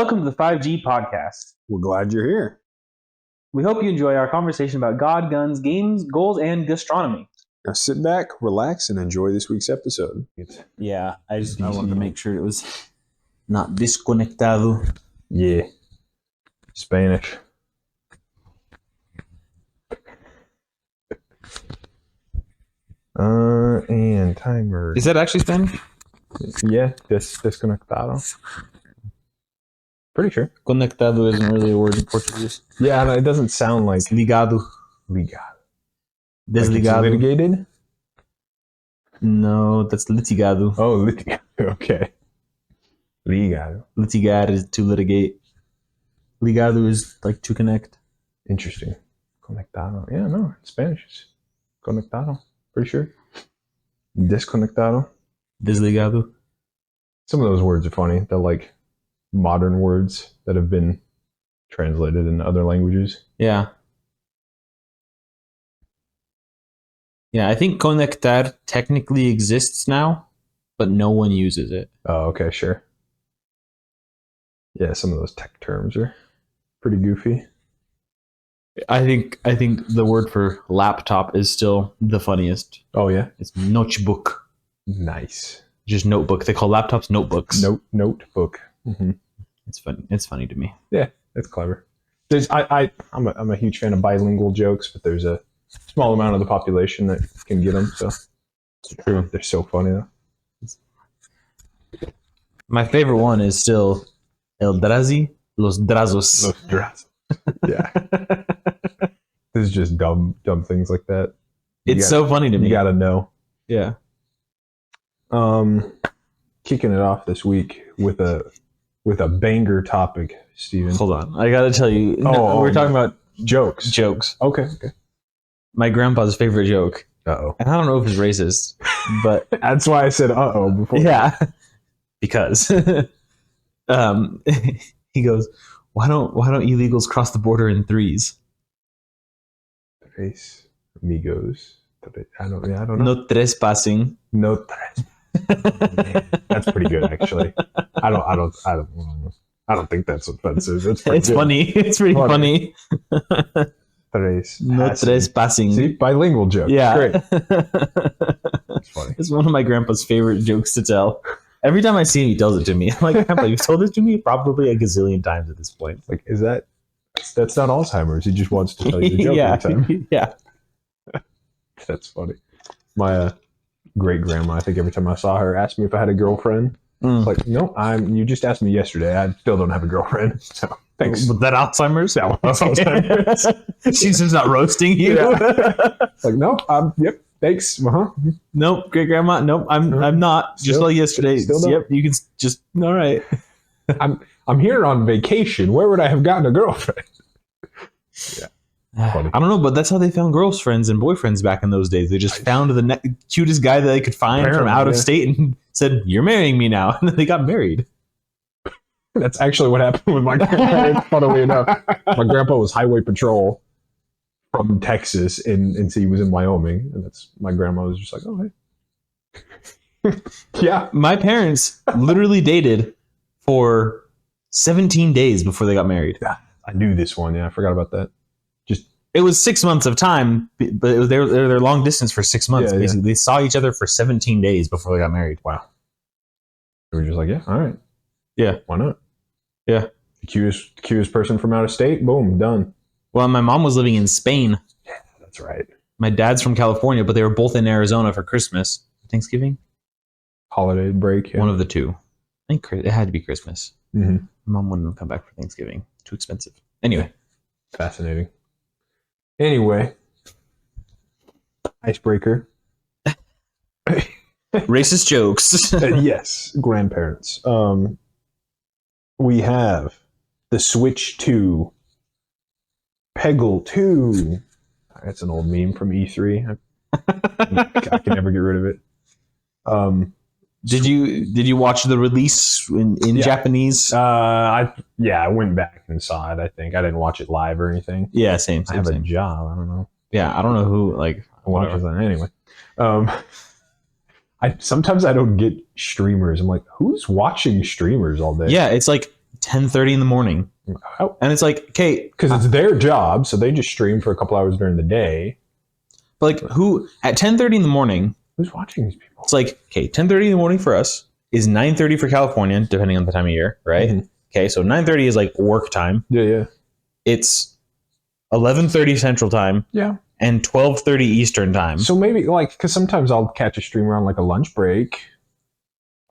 Welcome to the 5G podcast. We're glad you're here. We hope you enjoy our conversation about God, guns, games, goals, and gastronomy. Now sit back, relax, and enjoy this week's episode. Yeah, I wanted to make sure it was not desconectado. Yeah. Spanish. And timer. Is that actually Spanish? Yeah, desconectado. Pretty sure. Conectado isn't really a word in Portuguese. Yeah, no, it doesn't sound like Ligado. ligado. Desligado. Like it's litigated? No, that's litigado. Oh, litigado. Okay. Ligado. Litigar is to litigate. Ligado is like to connect. Interesting. Conectado. Yeah, no, Spanish is conectado. Pretty sure. Desconectado. Desligado. Some of those words are funny. They're like modern words that have been translated in other languages. Yeah. Yeah, I think conectar technically exists now, but no one uses it. Oh, okay, sure. Yeah, some of those tech terms are pretty goofy. I think the word for laptop is still the funniest. Oh, yeah? It's notebook. Nice. Just notebook. They call laptops notebooks. Notebook. Mm-hmm. It's funny. It's funny to me. Yeah, that's clever. I'm a huge fan of bilingual jokes, but there's a small amount of the population that can get them. So it's true. They're so funny though. My favorite one is still El Drazi, Los Drazos. Los drazos. Yeah. This is just dumb things like that. It's so funny to me. You gotta know. Yeah. Kicking it off this week with a banger topic, Steven. Hold on. I gotta tell you. We're talking about jokes. jokes. Okay. My grandpa's favorite joke. Uh-oh. And I don't know if it's racist, but That's why I said uh-oh before. yeah. Because he goes, why don't illegals cross the border in threes? Tres amigos. I don't know. No trespassing. No tres. Man, that's pretty good, actually. I don't think that's offensive. It's It's good. funny. It's pretty funny. Tres. No passing. trespassing. See, bilingual joke. Yeah. Great. That's funny. It's one of my grandpa's favorite jokes to tell. Every time I see him, he tells it to me. I'm like, Grandpa, you've told this to me probably a gazillion times at this point. Like, that's not Alzheimer's. He just wants to tell you the joke yeah. every time. Yeah. That's funny. My great grandma, I think every time I saw her, asked me if I had a girlfriend. Mm. Like, no, you just asked me yesterday. I still don't have a girlfriend. So thanks. Was that Alzheimer's? That was Alzheimer's. She's just not roasting you. Yeah. Like, no, yep, thanks. Uh-huh. Nope, great grandma. Nope, I'm not. Just Still- like yesterday. still don't. Yep, you can just all right. I'm here on vacation. Where would I have gotten a girlfriend? Yeah. Funny. I don't know, but that's how they found girlfriends and boyfriends back in those days. They just found the cutest guy that they could find from Apparently, out of yeah. state and said, "You're marrying me now," and then they got married. That's actually what happened with my grandpa. Funnily enough, my grandpa was highway patrol from Texas, and so he was in Wyoming, and that's my grandma was just like, oh hey, yeah. My parents literally dated for 17 days before they got married. I knew this one. Yeah, I forgot about that. It was 6 months of time, but it was they're long distance for 6 months. Yeah, basically, they saw each other for 17 days before they got married. Wow. We were just like, yeah, all right, Yeah. why not? Yeah. The cutest person from out of state. Boom, done. Well, my mom was living in Spain. That's right. My dad's from California, but they were both in Arizona for Christmas. Thanksgiving? Holiday break. Yeah. One of the two. I think it had to be Christmas. Mhm. Mom wouldn't come back for Thanksgiving. Too expensive. Anyway. Fascinating. Anyway, icebreaker. Racist jokes. Yes, grandparents. We have the Switch 2, Peggle 2. That's an old meme from E3. I can never get rid of it. Did you watch the release in Yeah. Japanese? I went back and saw it. I think I didn't watch it live or anything. Yeah, same. I have a Same. job. I don't know. Yeah, I don't know who Watches that anyway. Sometimes I don't get streamers. I'm like, who's watching streamers all day? Yeah, it's like 10:30 in the morning. Oh, And it's like, okay, because it's their job, so they just stream for a couple hours during the day. but like who at 10:30 in the morning, Who's watching these people? it's like, okay, 10:30 in the morning for us is 9:30 for California, depending on the time of year, right? Mhm. Okay, so 9:30 is like work time. Yeah. It's 11:30 Central Time. Yeah. And 12:30 Eastern Time. So maybe like, because sometimes I'll catch a streamer on like a lunch break.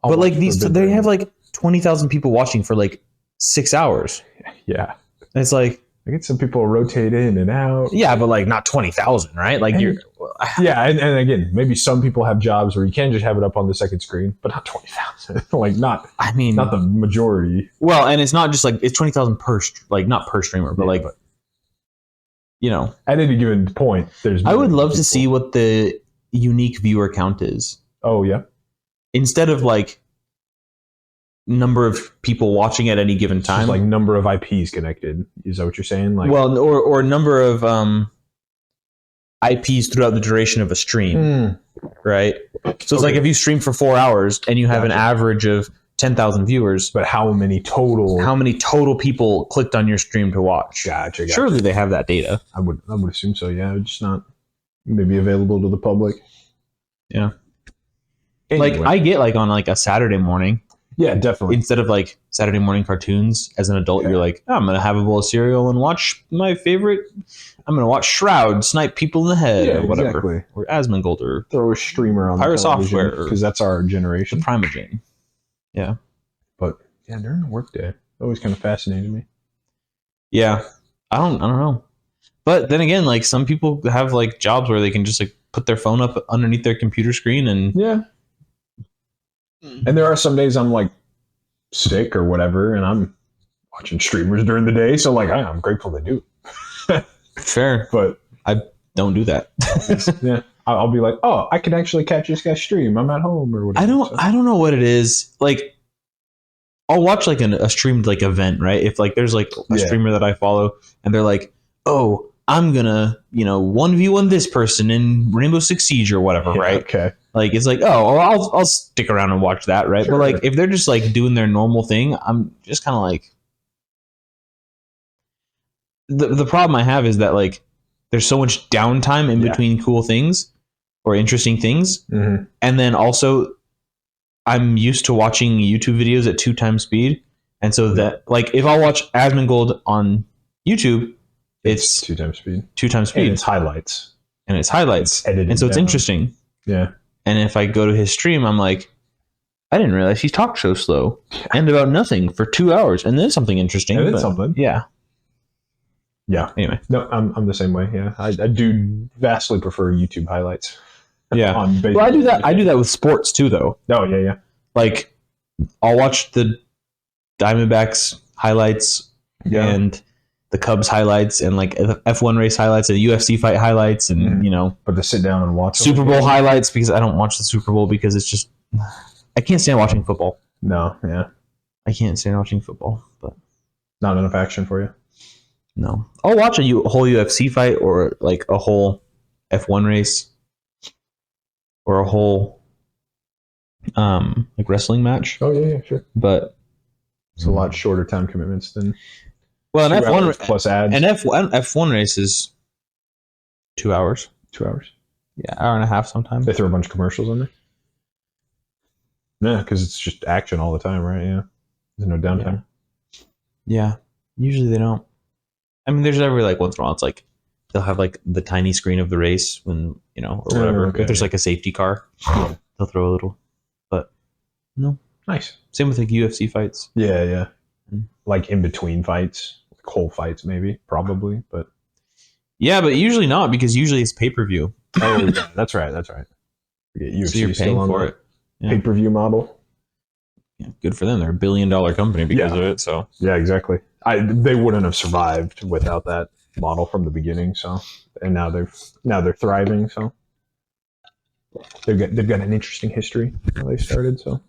But like they have like 20,000 people watching for like 6 hours. Yeah. And it's like, I get some people rotate in and out. yeah, but like not 20,000, right? Like you're. Yeah, and again, maybe some people have jobs where you can just have it up on the second screen, but not 20,000. Like not the majority. Well, and it's not just like it's 20,000 per like not per streamer, but like. You know, at any given point, there's. I would love to see what the unique viewer count is. Oh yeah. Instead of like number of people watching at any given time, like number of IPs connected. Is that what you're saying? Like, well, or number of IPs throughout the duration of a stream, right? So it's like if you stream for 4 hours and you have an average of 10,000 viewers, but how many total people clicked on your stream to watch? Gotcha. Surely they have that data. I would assume so. Yeah, it's just not maybe available to the public. Yeah. Anyway. Like I get like on like a Saturday morning. Yeah, definitely. Instead of like Saturday morning cartoons, as an adult, you're like, oh, I'm gonna have a bowl of cereal and watch my favorite. I'm gonna watch Shroud snipe people in the head or whatever, exactly. Or Asmongold or throw a streamer on Pirate Software because that's our generation. The Primogen. Yeah, but yeah, during the workday, it always kind of fascinated me. Yeah, I don't know, but then again, like some people have like jobs where they can just like put their phone up underneath their computer screen and And there are some days I'm like sick or whatever, and I'm watching streamers during the day. So like I'm grateful they do. Fair, but I don't do that. Yeah, I'll be like, oh, I can actually catch this guy's stream. I'm at home or whatever. I don't know what it is. Like, I'll watch like a streamed like event, right? If like there's like a streamer that I follow and they're like, oh, I'm gonna 1v1 this person in Rainbow Six Siege or whatever, right? Okay. Like it's like, oh, I'll stick around and watch that, right? Sure. But like if they're just like doing their normal thing, I'm just kind of like. The problem I have is that like there's so much downtime in between cool things or interesting things, and then also I'm used to watching YouTube videos at 2x speed, and so that like if I'll watch Asmongold on YouTube, it's 2x speed. 2x speed. And it's highlights. Edited and so it's interesting. Yeah. And if I go to his stream, I'm like, I didn't realize he talked so slow and about nothing for 2 hours, and then something interesting. And then something. Yeah. Yeah. Anyway. No, I'm the same way. Yeah. I do vastly prefer YouTube highlights. Yeah. Well, I do that. I do that with sports too, though. Oh yeah. Like, I'll watch the Diamondbacks highlights and the Cubs highlights and like F1 race highlights and UFC fight highlights and But to sit down and watch Super Bowl highlights, because I don't watch the Super Bowl because it's just I can't stand watching football. No. Yeah. I can't stand watching football, but not enough action for you. No, I'll watch a whole UFC fight or like a whole F1 race or a whole like wrestling match. Oh yeah, sure. But it's a lot shorter time commitments than an F1 plus ads. An F1 race is 2 hours. 2 hours. Yeah, hour and a half sometimes. They throw a bunch of commercials in there. Yeah, because it's just action all the time, right? Yeah, there's no downtime. Yeah, usually they don't. I mean, there's every like once in a while. It's like they'll have like the tiny screen of the race when or whatever. If there's like a safety car, they'll throw a little. But no, nice. Same with like UFC fights. Yeah. Like in between fights, like whole fights, maybe, probably, but but usually not, because usually it's pay-per-view. Oh, yeah, that's right. UFC so you're paying for it. Pay-per-view model. Yeah, good for them. They're $1 billion company because of it. So yeah, exactly. They wouldn't have survived without that model from the beginning. So, and now they're thriving. So they've got an interesting history how they started. So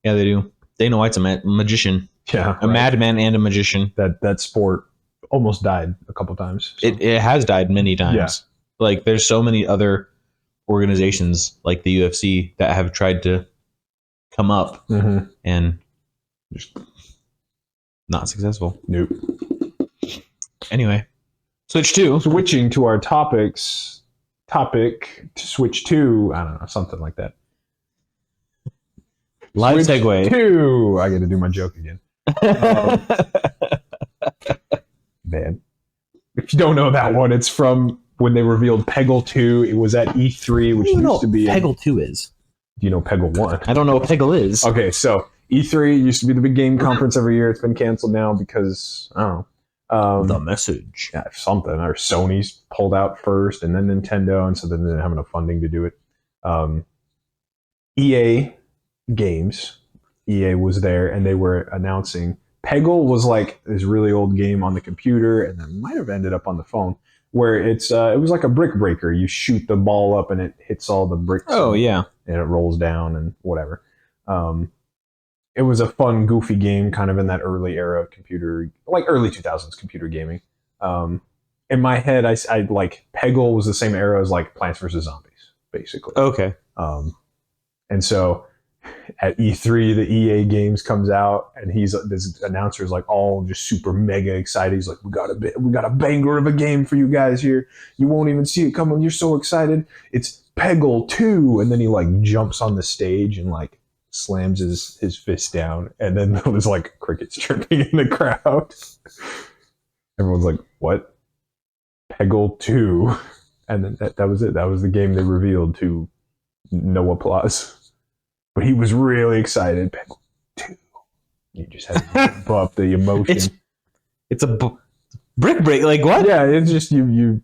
yeah, they do. Dana White's a magician. Yeah, a madman and a magician. That sport almost died a couple times. So. It has died many times. Yeah. Like there's so many other organizations like the UFC that have tried to come up and just Not successful. Nope. Anyway, Switch 2. Switching to our topic to Switch 2. I don't know, something like that. Live Switch segue. 2. I got to do my joke again. Man. If you don't know that one, it's from when they revealed Peggle 2. It was at E3, which used to be... Peggle 2 is. Do you know Peggle 1? I don't know what Peggle is. Okay, so E3 used to be the big game conference every year. It's been canceled now because, I don't know. The message. Yeah, something. Or Sony's pulled out first, and then Nintendo, and so then they didn't have enough funding to do it. EA Games. EA was there, and they were announcing... Peggle was like this really old game on the computer, and then might have ended up on the phone, where it was like a brick breaker. You shoot the ball up, and it hits all the bricks. Oh, yeah. And it rolls down and whatever. It was a fun, goofy game, kind of in that early era of computer, like early 2000s computer gaming. In my head, I like Peggle was the same era as like Plants vs. Zombies, basically. Okay. And so at E3, the EA Games comes out, and this announcer is like all just super mega excited. He's like, we got a banger of a game for you guys here. You won't even see it coming. You're so excited. It's Peggle 2. And then he like jumps on the stage and like slams his fist down, and then there was like crickets chirping in the crowd. Everyone's like, what? Peggle 2. And then that was it. That was the game they revealed to no applause. But he was really excited. Peggle 2. You just had to bump up the emotion. It's a brick break. Like what? Yeah, it's just you.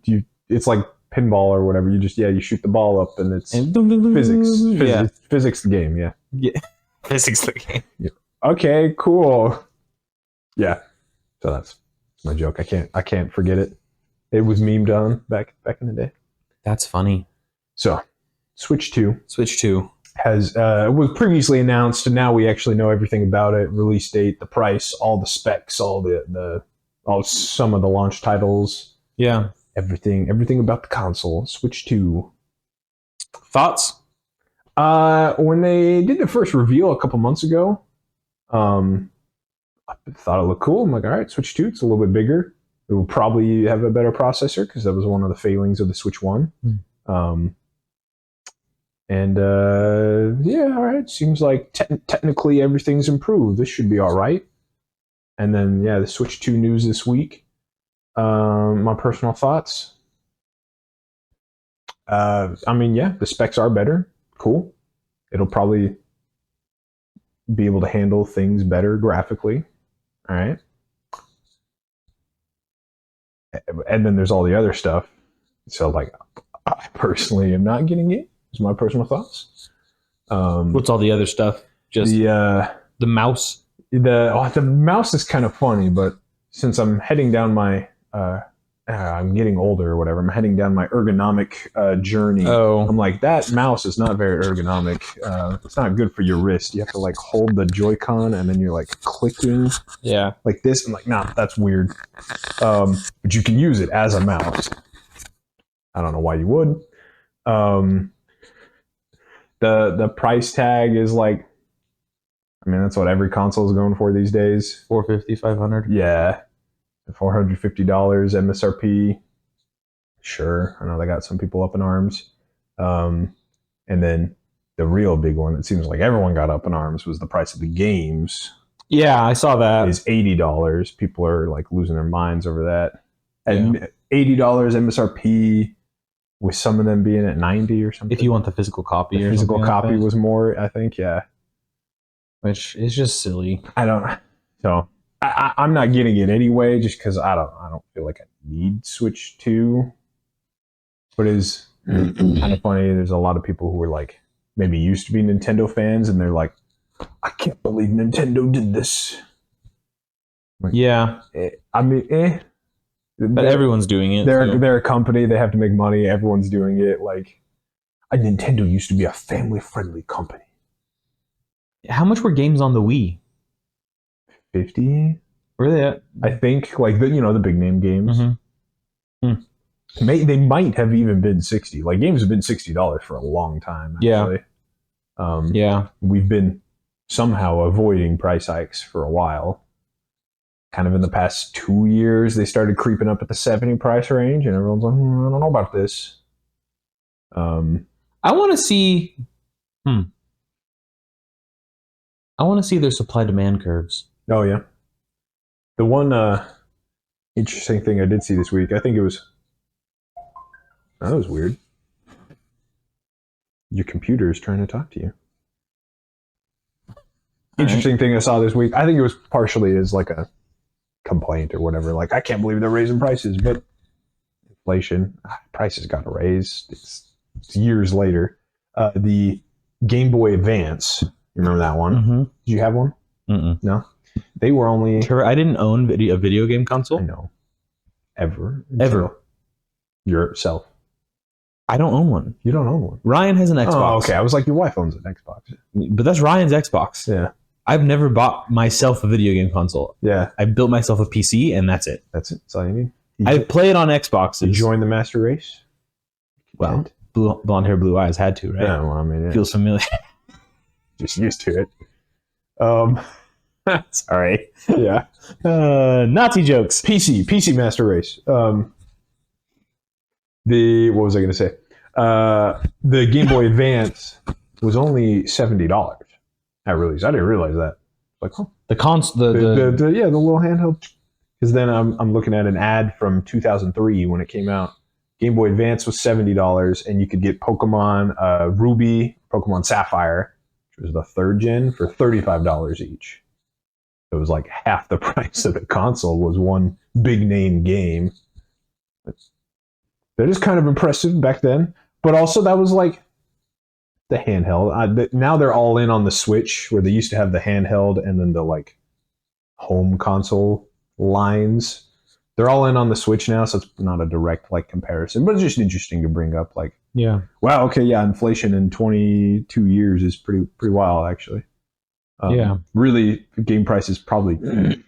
It's like pinball or whatever. You shoot the ball up, and it's physics. Yeah. Physics the game. Yeah. Yeah. Physics the game. Yeah. Okay. Cool. Yeah. So that's my joke. I can't forget it. It was memed on back in the day. That's funny. So, Switch 2. Switch 2 was previously announced, and now we actually know everything about it. Release date, the price, all the specs, all some of the launch titles. Yeah. Everything about the console. Switch 2. Thoughts? When they did the first reveal a couple months ago, I thought it looked cool. I'm like, all right, Switch 2, it's a little bit bigger. It will probably have a better processor because that was one of the failings of the Switch 1. Yeah, all right. Seems like technically everything's improved. This should be all right. And then, yeah, the Switch 2 news this week. My personal thoughts. The specs are better. Cool. It'll probably be able to handle things better graphically. All right. And then there's all the other stuff. So, like, I personally am not getting it. Is my personal thoughts. What's all the other stuff? Just the mouse. The mouse is kind of funny, but since I'm heading down my I'm getting older or whatever, I'm heading down my ergonomic journey. Oh, I'm like, that mouse is not very ergonomic. It's not good for your wrist. You have to like hold the Joy-Con and then you're like clicking. Yeah, like this. I'm like, nah, that's weird. But you can use it as a mouse. I don't know why you would. The price tag is like, I mean, that's what every console is going for these days. $450, $500. Yeah. $450 MSRP. Sure. I know they got some people up in arms. And then the real big one, it seems like everyone got up in arms, was the price of the games. Yeah, I saw that. Is $80. People are like losing their minds over that. And $80 MSRP, with some of them being at 90 or something. If you want the physical copy, the physical copy was more, I think, yeah. Which is just silly. I'm not getting it anyway, just because I don't feel like I need Switch 2. But it is kind of funny. There's a lot of people who are like maybe used to be Nintendo fans, and they're like, I can't believe Nintendo did this. Like, yeah. But everyone's doing it. They're a company. They have to make money. Everyone's doing it. Like, Nintendo used to be a family-friendly company. How much were games on the Wii? 50. Were they at? I think, like, the big name games. Mm-hmm. They might have even been 60. Like, games have been $60 for a long time, actually. Yeah. We've been somehow avoiding price hikes for a while. kind of in the past 2 years, they started creeping up at the 70 price range, and everyone's like, I don't know about this. I want to see. I want to see their supply demand curves. Oh yeah. The one interesting thing I did see this week, I think it was. That was weird. Your computer is trying to talk to you. Interesting thing I saw this week. I think it was partially as like a complaint or whatever. Like, I can't believe they're raising prices, but inflation, prices got to raise. It's years later. The Game Boy Advance, you remember that one? Mm-hmm. Did you have one? Mm-mm. No. They were only. Trevor, I didn't own a video game console. I know. Ever. Yourself. I don't own one. You don't own one. Ryan has an Xbox. Oh, okay. I was like, your wife owns an Xbox. But that's Ryan's Xbox. Yeah. I've never bought myself a video game console. Yeah. I built myself a PC, and that's it. That's it. That's all you need. I play it on Xboxes. You joined the Master Race? Well, blonde hair, blue eyes had to, right? Yeah, well, I mean, yeah. Feels familiar. Just used to it. Sorry. Yeah. Nazi jokes. PC Master Race. What was I going to say? The Game Boy Advance was only $70 at release. I didn't realize that. Like, huh. The little handheld. Because then I'm looking at an ad from 2003 when it came out. Game Boy Advance was $70, and you could get Pokemon Ruby, Pokemon Sapphire, which was the 3rd gen, for $35 each. It was like half the price of the console was one big name game. That is kind of impressive back then. But also that was like the handheld. Now they're all in on the Switch, where they used to have the handheld and then the like home console lines. They're all in on the Switch now, so it's not a direct like comparison, but it's just interesting to bring up. Like, yeah, wow, okay, yeah, inflation in 22 years is pretty wild, actually. Yeah, really, game prices probably went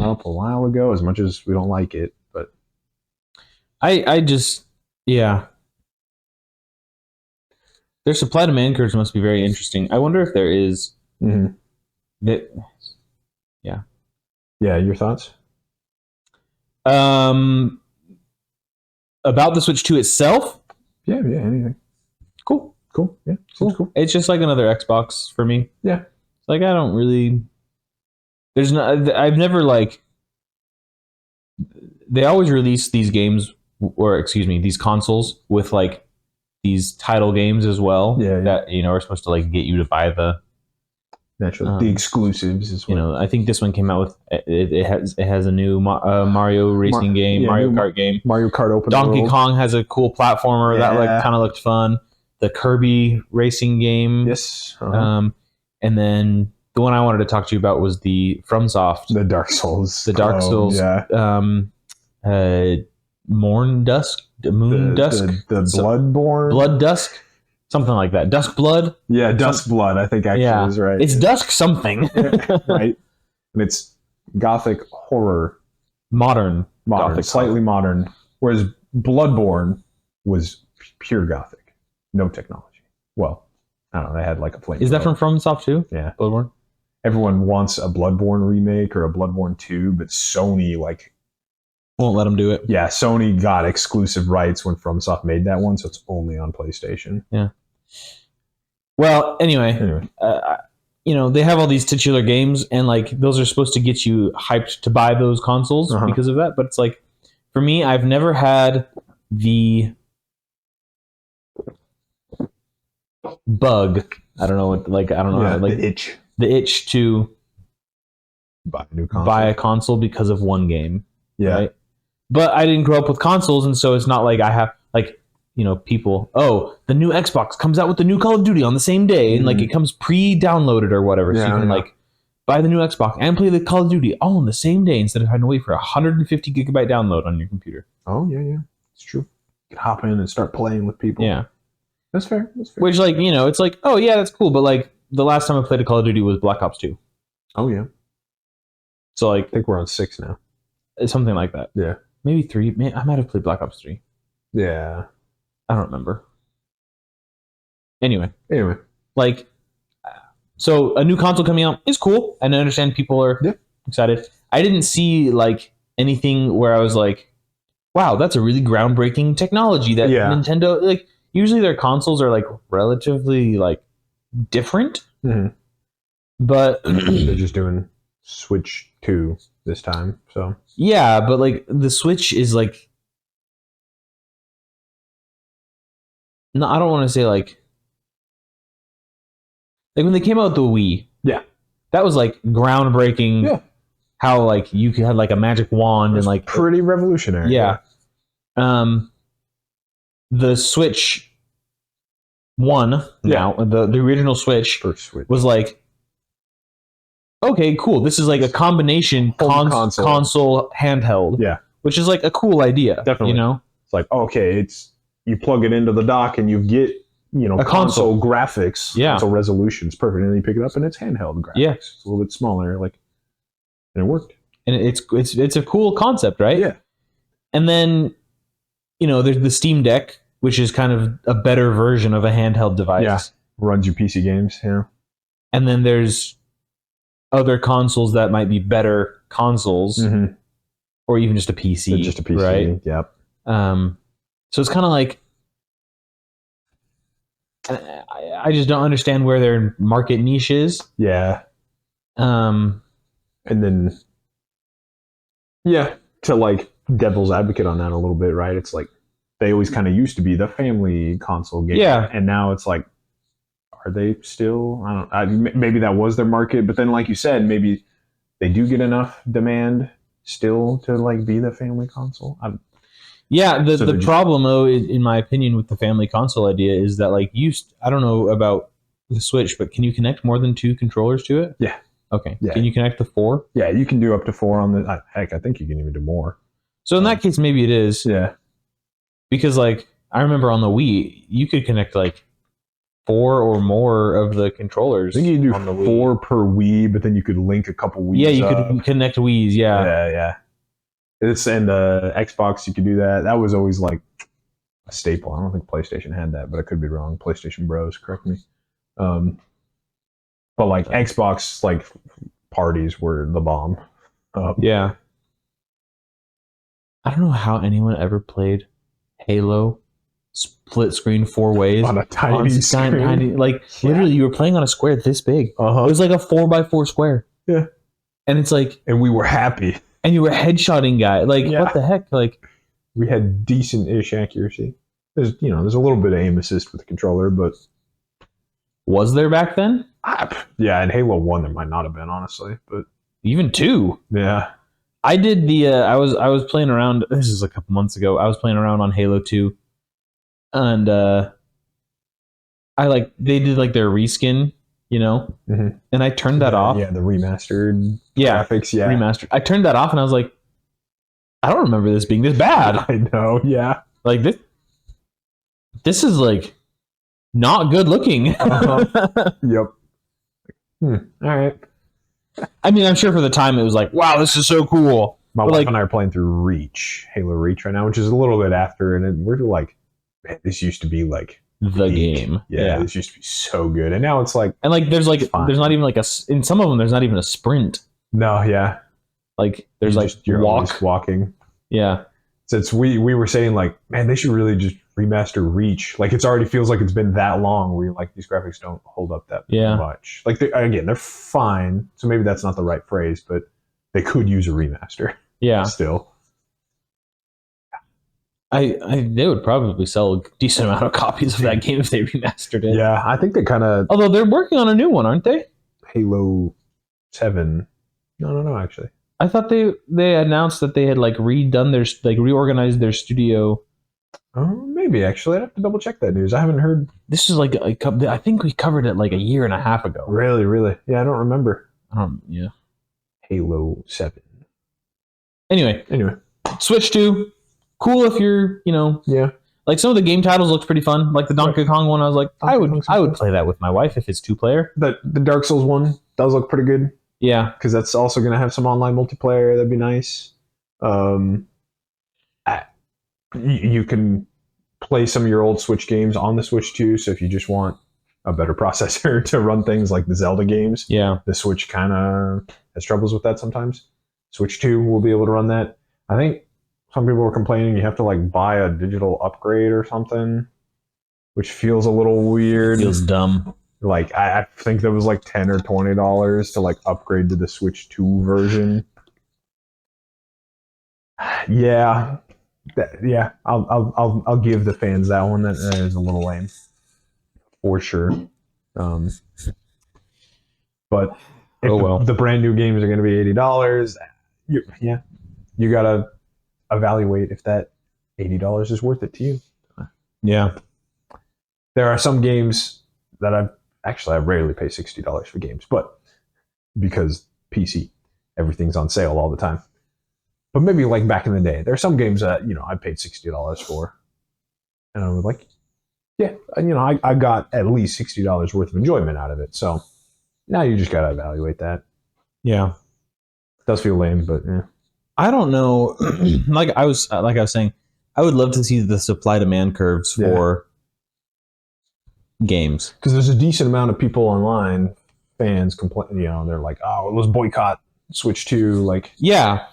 up a while ago. As much as we don't like it, but I just their supply demand curves must be very interesting. I wonder if there is that. Yeah. Your thoughts? About the Switch 2 itself? Yeah, anything. Cool. Yeah, cool. It's just like another Xbox for me. Yeah. Like, I don't really... I've never, like... They always release these games, these consoles with, like, these title games as well. Yeah. That, are supposed to, like, get you to buy the... Naturally. The exclusives as well. I think this one came out with... It has a new Mario racing game, Mario Kart game. Mario Kart Open Donkey World. Kong has a cool platformer that, like, kind of looked fun. The Kirby racing game. Yes. And then the one I wanted to talk to you about was the FromSoft. The Dark Souls. Yeah. Moon Dusk? The Bloodborne? Blood Dusk? Something like that. Dusk Blood? Yeah, Dusk Blood, I think actually is right. It's Dusk something. Right. And it's Gothic horror. Modern. Gothic, slightly modern. Whereas Bloodborne was pure Gothic. No technology. Well, I don't know. They had like a flame. Is that from FromSoft too? Yeah. Bloodborne? Everyone wants a Bloodborne remake or a Bloodborne 2, but Sony won't let them do it. Yeah, Sony got exclusive rights when FromSoft made that one, so it's only on PlayStation. Yeah. Well, anyway, they have all these titular games, and like those are supposed to get you hyped to buy those consoles because of that. But it's like, for me, I've never had the bug. I don't know what, like, I don't know. Yeah, like the itch to buy a console because of one game. Yeah. Right? But I didn't grow up with consoles, and so it's not like I have, like, people, the new Xbox comes out with the new Call of Duty on the same day, and like it comes pre-downloaded or whatever, so you can like buy the new Xbox and play the Call of Duty all on the same day instead of having to wait for 150 gigabyte download on your computer. Oh yeah, it's true. You can hop in and start playing with people. Yeah, that's fair. Which, like, it's like, oh yeah, that's cool, but like the last time I played a Call of Duty was Black Ops 2. Oh yeah. So like, I think we're on 6 now. Something like that. Yeah. Maybe 3. I might have played Black Ops 3. Yeah. I don't remember. Anyway. Like, so a new console coming out is cool, and I understand people are excited. I didn't see like anything where I was like, wow, that's a really groundbreaking technology that Nintendo, like, usually their consoles are like relatively like different, but they're just doing Switch 2 this time. So yeah, but like the Switch is like, no, I don't want to say like when they came out with the Wii, that was like groundbreaking. Yeah, how like you had like a magic wand and like pretty revolutionary. The Switch 1 now, the original Switch, was like, okay, cool. This is like a combination console handheld. Yeah, which is like a cool idea. Definitely, you know, it's like, okay, it's you plug it into the dock and you get a console graphics, console resolution. It's perfect, and then you pick it up and it's handheld graphics. Yeah, it's a little bit smaller, like, and it worked. And it's a cool concept, right? Yeah. And then, there's the Steam Deck, which is kind of a better version of a handheld device. Yeah, runs your PC games. Yeah. And then there's other consoles that might be better consoles, or even just a PC. Just a PC, right? Yep. So it's kind of like, I just don't understand where their market niche is. Yeah. And then, to like devil's advocate on that a little bit, right? It's like they always kind of used to be the family console game. Yeah. And now it's like, are they still? Maybe that was their market, but then like you said, maybe they do get enough demand still to like be the family console. The problem though, in my opinion, with the family console idea is that like I don't know about the Switch, but can you connect more than 2 controllers to it? Yeah. Okay. Yeah. Can you connect the 4? Yeah, you can do up to 4 on the. Heck, I think you can even do more. So in that case, maybe it is. Yeah. Because like I remember on the Wii, you could connect like 4 or more of the controllers. I think you could do 4 per Wii, but then you could link a couple Wii's. Yeah, you could connect Wii's. Yeah. Yeah. And the Xbox, you could do that. That was always like a staple. I don't think PlayStation had that, but I could be wrong. PlayStation Bros, correct me. But like Xbox, like parties were the bomb. Yeah. I don't know how anyone ever played Halo split screen 4 ways on a tiny screen. Literally, you were playing on a square this big. It was like a 4x4 square. Yeah. And it's like, and we were happy. And you were headshotting guy. Like, what the heck? Like, we had decent-ish accuracy. There's a little bit of aim assist with the controller, but was there back then? Yeah, in Halo 1 there might not have been, honestly, but even 2. Yeah. I did the I was playing around, this is a couple months ago. I was playing around on Halo 2. And they did like their reskin, and I turned that off. Yeah, the remastered graphics. Yeah, remastered. I turned that off, and I was like, I don't remember this being this bad. I know. Yeah, like this is like not good looking. Yep. All right. I mean, I'm sure for the time it was like, wow, this is so cool. My wife and I are playing through Halo Reach right now, which is a little bit after, and we're like, man, this used to be like the game. Yeah, this used to be so good, and now it's like, and like there's not even like in some of them there's not even a sprint. No, yeah, like there's you're like walking. Yeah, since we were saying like, man, they should really just remaster Reach. Like it already feels like it's been that long where you're like, these graphics don't hold up that much. Like they're fine, so maybe that's not the right phrase, but they could use a remaster. Yeah, still. They would probably sell a decent amount of copies of that game if they remastered it. Yeah, I think they kind of. Although they're working on a new one, aren't they? Halo 7. No, actually. I thought they announced that they had like reorganized their studio. Oh, maybe actually. I'd have to double check that news. I haven't heard. This is like I think we covered it like a year and a half ago. Really? Yeah, I don't remember. Yeah. Halo 7. Anyway, Switch 2. Cool if you're, like some of the game titles looked pretty fun. Like the Donkey Kong one, I was like, I would play that with my wife if it's 2-player. The Dark Souls one does look pretty good. Yeah, because that's also going to have some online multiplayer. That'd be nice. You can play some of your old Switch games on the Switch too. So if you just want a better processor to run things like the Zelda games, the Switch kind of has troubles with that sometimes. Switch 2 will be able to run that. I think some people were complaining you have to like buy a digital upgrade or something, which feels a little weird. It feels dumb. Like I think there was like $10 or $20 to like upgrade to the Switch 2 version. Yeah, I'll give the fans that one. That is a little lame, for sure. But if the brand new games are going to be $80, you gotta evaluate if that $80 is worth it to you. Yeah, there are some games that I rarely pay $60 for games, but because PC, everything's on sale all the time. But maybe like back in the day, there are some games that I paid $60 for, and I was like, yeah, I got at least $60 worth of enjoyment out of it. So now you just gotta evaluate that. Yeah, it does feel lame, but yeah. I don't know. like I was saying, I would love to see the supply demand curves for games, because there's a decent amount of people online, fans complain. They're like, oh, let's boycott Switch 2, like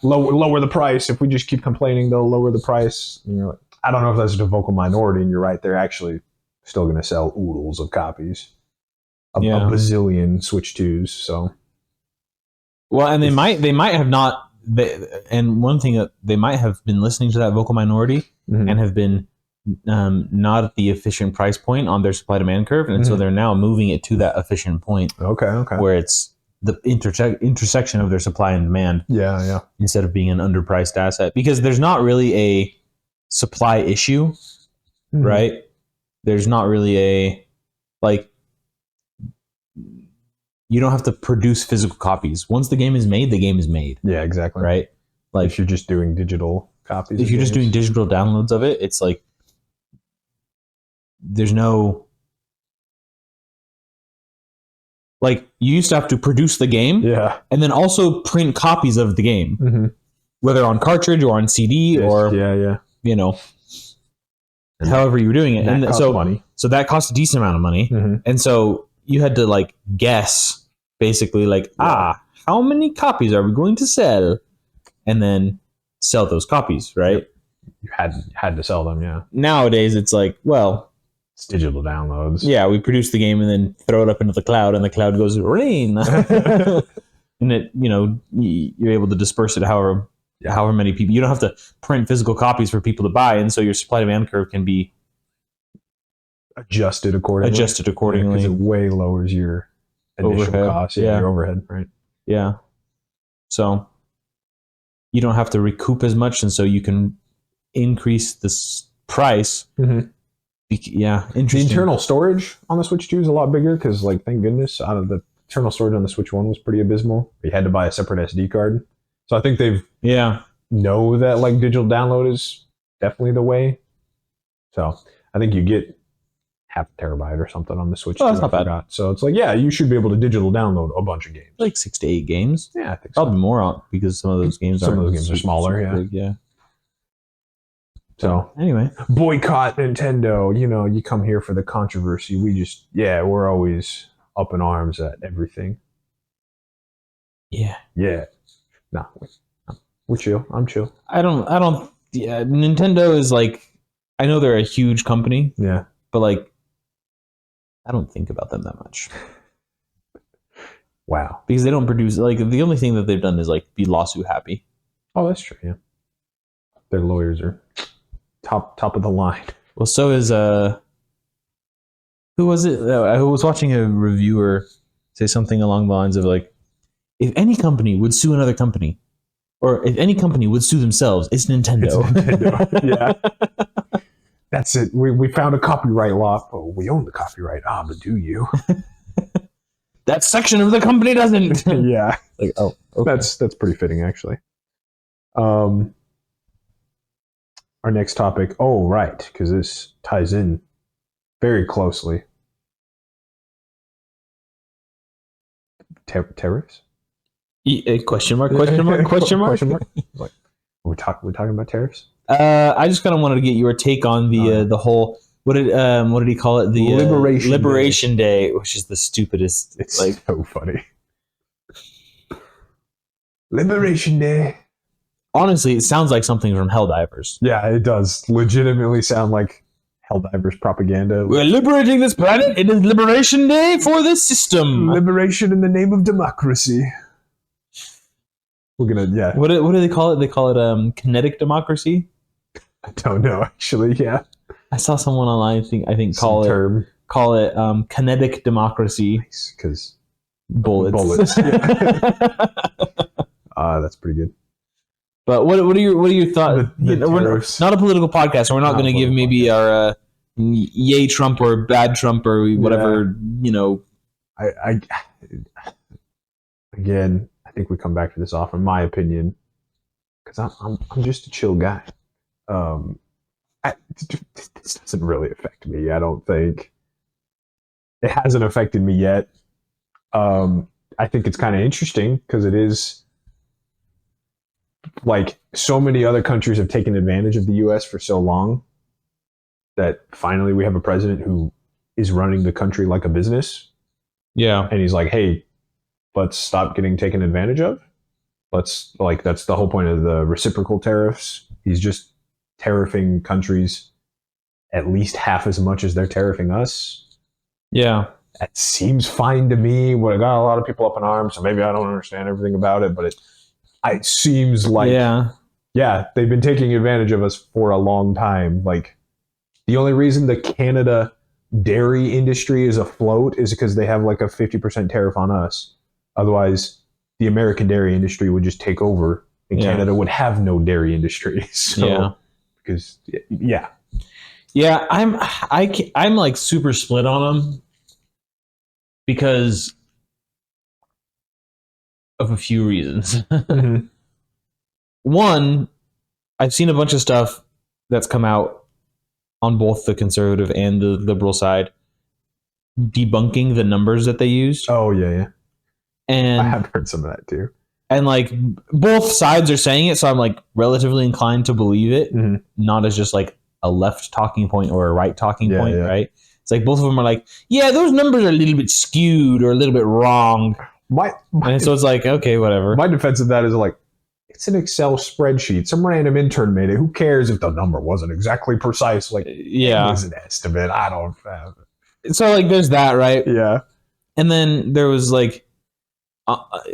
lower the price. If we just keep complaining, they'll lower the price. And you're like, I don't know if that's the vocal minority, and you're right, they're actually still going to sell oodles of copies, a bazillion Switch 2s. So, well, and they might have not. And one thing that they might have been listening to that vocal minority and have been not at the efficient price point on their supply demand curve, and so they're now moving it to that efficient point. Okay, where it's the intersection of their supply and demand. Yeah. Instead of being an underpriced asset, because there's not really a supply issue, right? There's not really a you don't have to produce physical copies. Once the game is made, the game is made. Yeah, exactly. Right? Like if you're just doing digital copies. If you're just doing digital downloads of it, it's like there's no you used to have to produce the game, and then also print copies of the game, whether on cartridge or on CD or however you were doing it, and so money. So that cost a decent amount of money, and so you had to guess basically how many copies are we going to sell, and then sell those copies, right? You had to sell them, yeah. Nowadays it's it's digital downloads. Yeah, we produce the game and then throw it up into the cloud, and the cloud goes rain, and it you're able to disperse it however many people. You don't have to print physical copies for people to buy, and so your supply demand curve can be adjusted accordingly. Because it way lowers your initial overhead costs, your overhead, right? Yeah. So you don't have to recoup as much, and so you can increase this price. Yeah, interesting. The internal storage on the Switch 2 is a lot bigger because, thank goodness, out of the internal storage on the Switch 1 was pretty abysmal. You had to buy a separate SD card. So I think they've know that digital download is definitely the way. So I think you get half a terabyte or something on the Switch 2. That's not bad. So it's you should be able to digital download a bunch of games. 6 to 8 games. Yeah, I think so. Probably more on because some of those games are smaller, big, yeah. So anyway, boycott Nintendo. You come here for the controversy. We're always up in arms at everything. Yeah. No, we're chill. I'm chill. I don't. Yeah, Nintendo is I know they're a huge company. Yeah, but I don't think about them that much. Wow, because they don't produce the only thing that they've done is be lawsuit happy. Oh, that's true. Yeah, their lawyers are top of the line. Well, so is who was it? I was watching a reviewer say something along the lines of if any company would sue another company, or if any company would sue themselves, it's Nintendo. Yeah, that's it. We found a copyright law. Oh, we own the copyright. But do you? That section of the company doesn't. Yeah. Okay. That's pretty fitting, actually. Our next topic. Oh, right, because this ties in very closely. Tarrifs? Question mark? Question mark? Question mark? Question mark? We're talking about tariffs. I just kind of wanted to get your take on the whole. What did he call it? The Liberation Day, which is the stupidest. It's so funny. Liberation Day. Honestly, it sounds like something from Helldivers. Yeah, it does legitimately sound like Helldivers propaganda. We're liberating this planet. It is Liberation Day for the system. Liberation in the name of democracy. We're gonna, yeah. What do they call it? They call it kinetic democracy. I don't know, actually. Yeah, I saw someone online. I think call it kinetic democracy. Nice, because bullets. Yeah. That's pretty good. But what are your thoughts? We're not a political podcast, so we're not going to give maybe our yay Trump or bad Trump or whatever. I again, I think we come back to this often. My opinion, because I'm just a chill guy. This doesn't really affect me. I don't think it hasn't affected me yet. I think it's kind of interesting because it is. Like, so many other countries have taken advantage of the US for so long that finally we have a president who is running the country like a business. Yeah. And he's like, hey, let's stop getting taken advantage of. That's the whole point of the reciprocal tariffs. He's just tariffing countries at least half as much as they're tariffing us. Yeah. That seems fine to me. Well, I got a lot of people up in arms, so maybe I don't understand everything about it, but it seems like, yeah, they've been taking advantage of us for a long time. Like, the only reason the Canada dairy industry is afloat is because they have like a 50% tariff on us. Otherwise, the American dairy industry would just take over, and Canada would have no dairy industry. So, because I'm like super split on them because of a few reasons. Mm-hmm. One, I've seen a bunch of stuff that's come out on both the conservative and the liberal side debunking the numbers that they used. Oh, yeah. And I have heard some of that too. And like both sides are saying it, so I'm like relatively inclined to believe it, not as just like a left talking point or a right talking point, right? It's like both of them are like, yeah, those numbers are a little bit skewed or a little bit wrong. And so it's like, okay, whatever. My defense of that is like, it's an Excel spreadsheet. Some random intern made it. Who cares if the number wasn't exactly precise? Like, it was an estimate. I don't have it. So like, there's that, right? Yeah. And then there was like,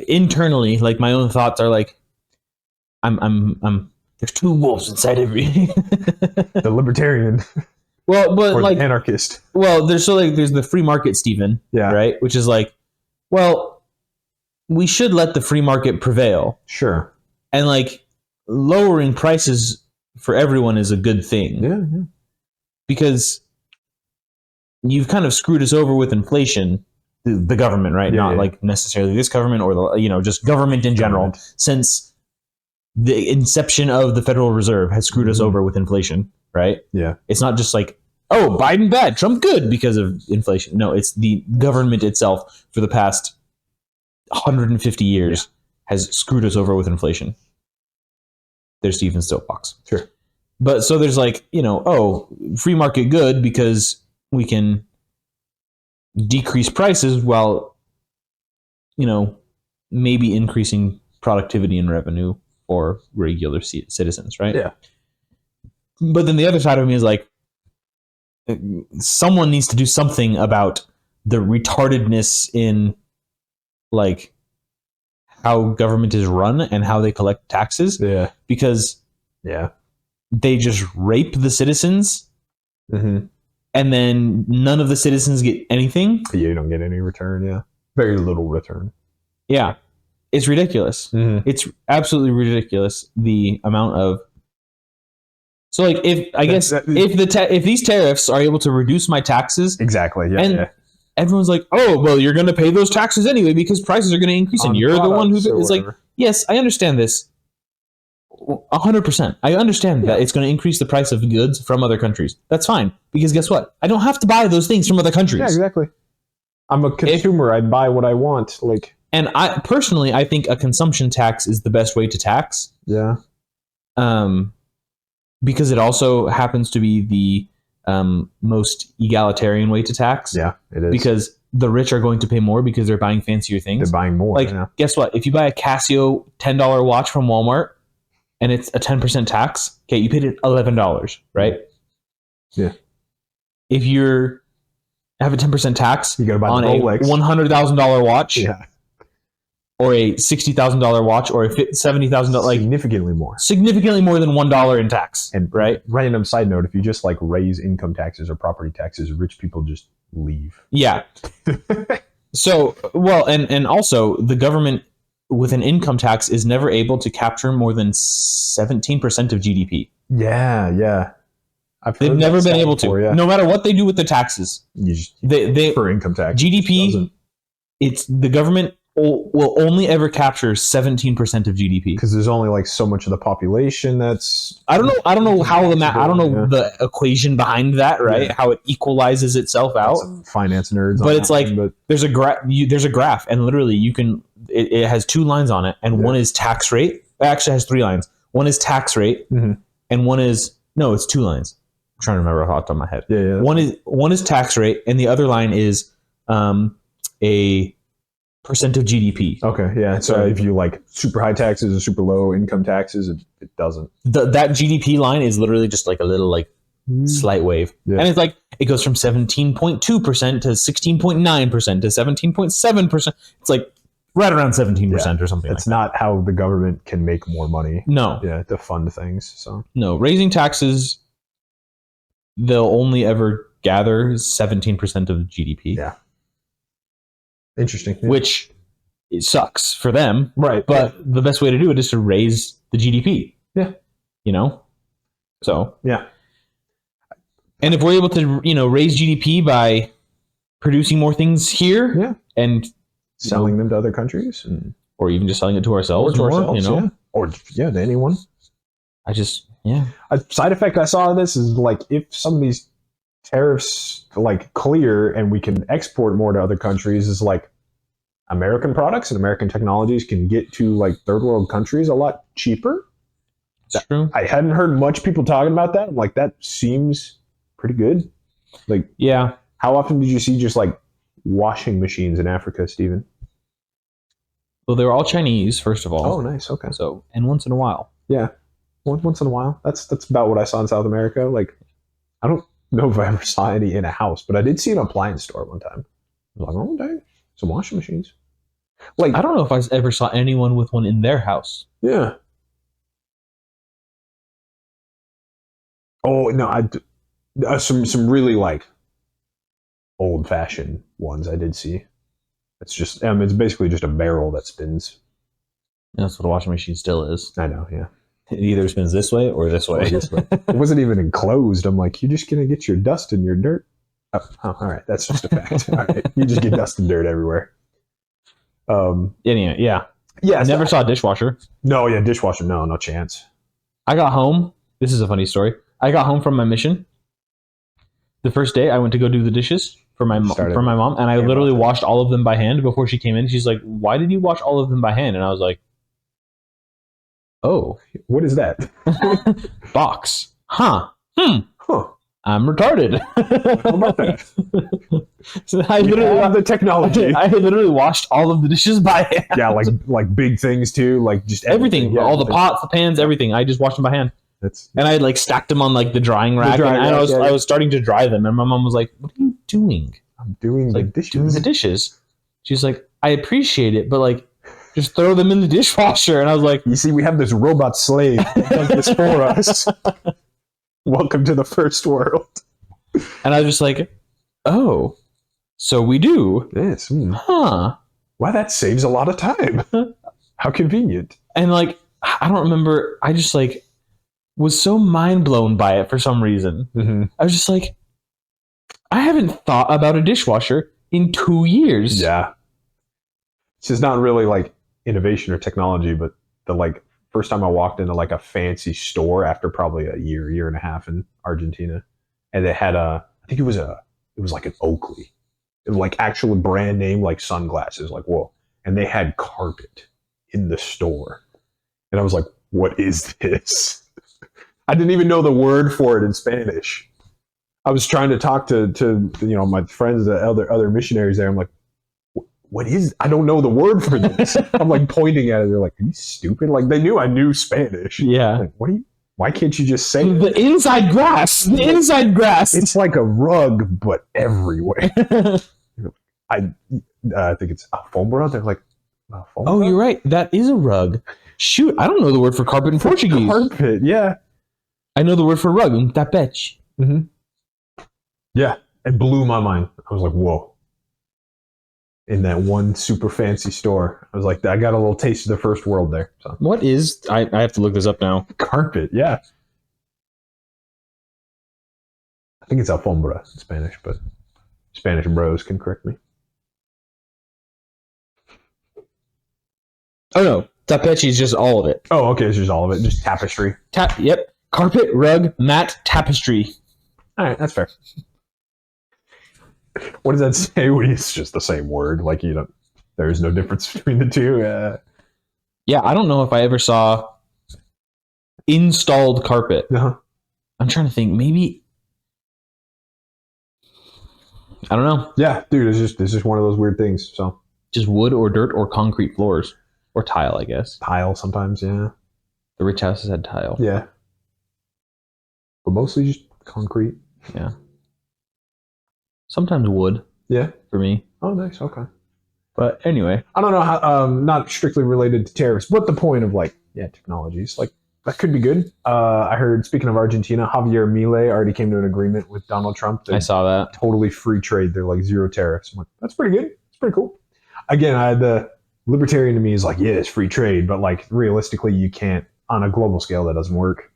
internally, like my own thoughts are like, I'm. There's two wolves inside every. The libertarian. Well, but or like the anarchist. Well, there's the free market, Stephen. Yeah. Right. Which is like, well, we should let the free market prevail. Sure. And like lowering prices for everyone is a good thing. Yeah. Because you've kind of screwed us over with inflation, the government, right? Not like necessarily this government or the just government in general. Since the inception of the Federal Reserve has screwed us over with inflation, right? Yeah. It's not just like, oh, Biden bad, Trump good because of inflation. No, it's the government itself for the past 150 years has screwed us over with inflation. There's Stephen's soapbox. Sure. But so there's like, free market good because we can decrease prices while, maybe increasing productivity and revenue for regular citizens, right? Yeah. But then the other side of me is like, someone needs to do something about the retardedness in like how government is run and how they collect taxes. Yeah. Because they just rape the citizens. Mm-hmm. And then none of the citizens get anything. Yeah, you don't get any return, Very little return. Yeah. It's ridiculous. Mm-hmm. It's absolutely ridiculous, the amount of... So, like, if these tariffs are able to reduce my taxes... Exactly, and everyone's like, oh, well, you're going to pay those taxes anyway because prices are going to increase and you're the one who... It's like, yes, I understand this. 100%. I understand that it's going to increase the price of goods from other countries. That's fine. Because guess what? I don't have to buy those things from other countries. Yeah, exactly. I'm a consumer. I buy what I want. And I personally, I think a consumption tax is the best way to tax. Yeah. Because it also happens to be the most egalitarian way to tax. Yeah, it is. Because the rich are going to pay more because they're buying fancier things. They're buying more. Like, guess what? If you buy a Casio $10 watch from Walmart and it's a 10% tax, okay, you paid it $11, right? Yeah. If you're have a 10% tax you gotta buy on the a Rolex. $100,000 watch, Yeah. or a $60,000 watch, or a $70,000, like significantly more than $1 in tax. And right. Random side note: if you just like raise income taxes or property taxes, rich people just leave. Yeah. So, well, and also the government with an income tax is never able to capture more than 17% of GDP. Yeah. They've never been able before, to. yeah. No matter what they do with the taxes, they for income tax GDP. It's the government will only ever capture 17% of GDP because there's only like so much of the population that's. I don't know how the equation behind that, right? Yeah. How it equalizes itself out. Finance nerds, but it's like there's a graph, and literally you can. It has 2 lines on it, and one is tax rate. It actually has 3 lines. One is tax rate, and one is it's 2 lines. I'm trying to remember off the top of my head. Yeah. One is tax rate, and the other line is a percent of GDP. Okay, yeah. So if you like super high taxes or super low income taxes, it doesn't. That GDP line is literally just like a little like slight wave, and it's like it goes from 17.2% to 16.9% to 17.7%. It's like right around 17% or something. It's not how the government can make more money. No. Yeah, to fund things. So no, raising taxes, they'll only ever gather 17% of GDP. Yeah. Interesting. Yeah. Which it sucks for them. Right. But the best way to do it is to raise the GDP. Yeah. So. Yeah. And if we're able to, raise GDP by producing more things here and selling them to other countries, or even just selling it to ourselves, yeah. Or to anyone. A side effect I saw of this is like if some of these tariffs like clear and we can export more to other countries, is like American products and American technologies can get to like third world countries a lot cheaper. That's true. I hadn't heard much people talking about that. I'm like, that seems pretty good. Like, yeah. How often did you see just like washing machines in Africa, Stephen? Well, they were all Chinese, first of all. Oh, nice. Okay. So, and once in a while. Yeah. Once in a while. That's about what I saw in South America. Like, I don't know if I ever saw any in a house, but I did see an appliance store one time. I was like, oh, dang, some washing machines. Like, I don't know if I ever saw anyone with one in their house. Yeah. Oh no, some really like old fashioned ones I did see. It's just it's basically just a barrel that spins. That's what a washing machine still is. I know, yeah. It either spins this way or this way. It wasn't even enclosed. I'm like, you're just gonna get your dust and your dirt. Oh, all right, that's just a fact. All right, you just get dust and dirt everywhere. Anyway, yeah. I never saw a dishwasher. No, yeah, dishwasher. No chance. I got home. This is a funny story. I got home from my mission. The first day, I went to go do the dishes for my mom, and I literally washed all of them by hand before she came in. She's like, "Why did you wash all of them by hand?" And I was like, "Oh, what is that?" Box. Huh. I'm retarded. How about that? So I literally have the technology. I literally washed all of the dishes by hand. Yeah, like big things too, like just everything. All the pots, the pans, everything. I just washed them by hand. And I like stacked them on like the drying rack, I was starting to dry them, and my mom was like, "What are you doing?" I'm doing the dishes. Doing the dishes. She's like, "I appreciate it, but like, just throw them in the dishwasher." And I was like, "You see, we have this robot slave that does this for us. Welcome to the first world." And I was just like, "Oh, so we do." Yes. Huh. Wow, that saves a lot of time. How convenient. And like, I don't remember. I just like was so mind blown by it for some reason. Mm-hmm. I was just like, I haven't thought about a dishwasher in 2 years. Yeah. It's just not really like innovation or technology, but the like first time I walked into like a fancy store after probably a year and a half in Argentina, and they had I think it was like an Oakley. It was like actual brand name like sunglasses, like whoa. And they had carpet in the store. And I was like, what is this? I didn't even know the word for it in Spanish. I was trying to talk to my friends, the other missionaries there. I'm like, what is? I don't know the word for this. I'm like pointing at it. They're like, are you stupid? Like they knew I knew Spanish. Yeah. Like, why can't you just say it? The inside grass. The inside grass. It's like a rug, but everywhere. I think it's alfombra. They're like, alfombra? Oh, you're right. That is a rug. Shoot, I don't know the word for carpet in Portuguese. Carpet, yeah. I know the word for rug. Un tapete. Mm-hmm. Yeah, it blew my mind. I was like, whoa. In that one super fancy store. I was like, I got a little taste of the first world there. So. What is... I have to look this up now. Carpet, yeah. I think it's alfombra in Spanish, but Spanish bros can correct me. Oh, no. Tapete is just all of it. Oh, okay, it's just all of it. Just tapestry. Yep. Carpet, rug, mat, tapestry. All right, that's fair. What does that say when it's just the same word? Like, there is no difference between the two. Yeah, I don't know if I ever saw installed carpet. Uh-huh. I'm trying to think. Maybe... I don't know. Yeah, dude, it's just one of those weird things. So Just wood or dirt or concrete floors. Or tile, I guess. tile sometimes, yeah. The rich houses had tile. Yeah. But mostly just concrete. Yeah. Sometimes wood. Yeah. For me. Oh, nice. Okay. But anyway. I don't know how, not strictly related to tariffs, but the point of technologies. Like, that could be good. I heard, speaking of Argentina, Javier Milei already came to an agreement with Donald Trump. I saw that. Totally free trade. They're like zero tariffs. I'm like, that's pretty good. It's pretty cool. Again, the libertarian to me is like, yeah, it's free trade, but like realistically, you can't, on a global scale, that doesn't work.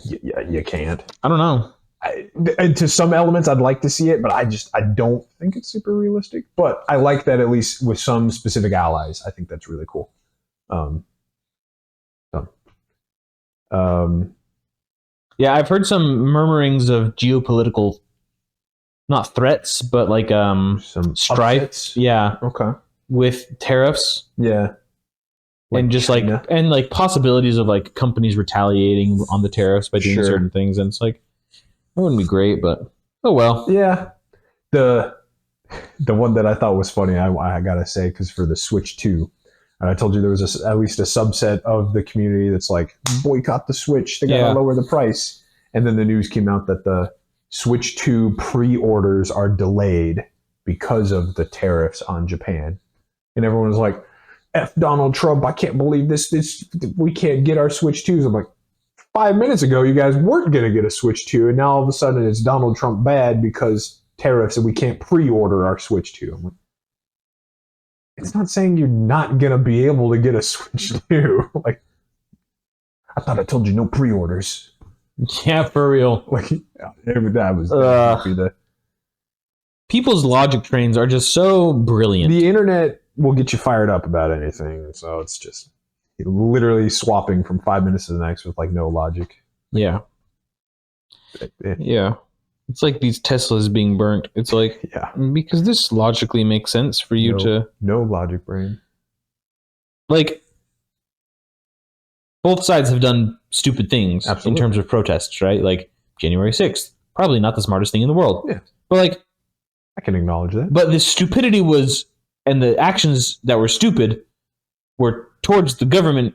You can't. I don't know. And to some elements, I'd like to see it, but I don't think it's super realistic. But I like that at least with some specific allies. I think that's really cool. Yeah, I've heard some murmurings of geopolitical, not threats, but like some strife. upsets. Yeah. Okay. With tariffs. Yeah. And just China. like possibilities of like companies retaliating on the tariffs by doing Sure. certain things. And it's like, that wouldn't be great, but oh well. Yeah. The one that I thought was funny, I gotta say, because for the Switch 2, I told you there was at least a subset of the community that's like, boycott the Switch, they gotta lower the price. And then the news came out that the Switch 2 pre-orders are delayed because of the tariffs on Japan. And everyone was like, F Donald Trump, I can't believe this, we can't get our Switch 2s. I'm like, 5 minutes ago, you guys weren't going to get a Switch 2, and now all of a sudden it's Donald Trump bad because tariffs and we can't pre-order our Switch 2. I'm like, it's not saying you're not going to be able to get a Switch 2. Like, I thought I told you no pre-orders. Yeah, for real. Like, that was people's logic trains are just so brilliant. The internet will get you fired up about anything, so it's just literally swapping from 5 minutes to the next with like no logic. Yeah. Yeah. It's like these Teslas being burnt. It's like, yeah, because this logically makes sense for you to... No logic, brain. Like, both sides have done stupid things Absolutely. in terms of protests, right? Like, January 6th. Probably not the smartest thing in the world. Yeah. But like... I can acknowledge that. But the stupidity was... And the actions that were stupid were towards the government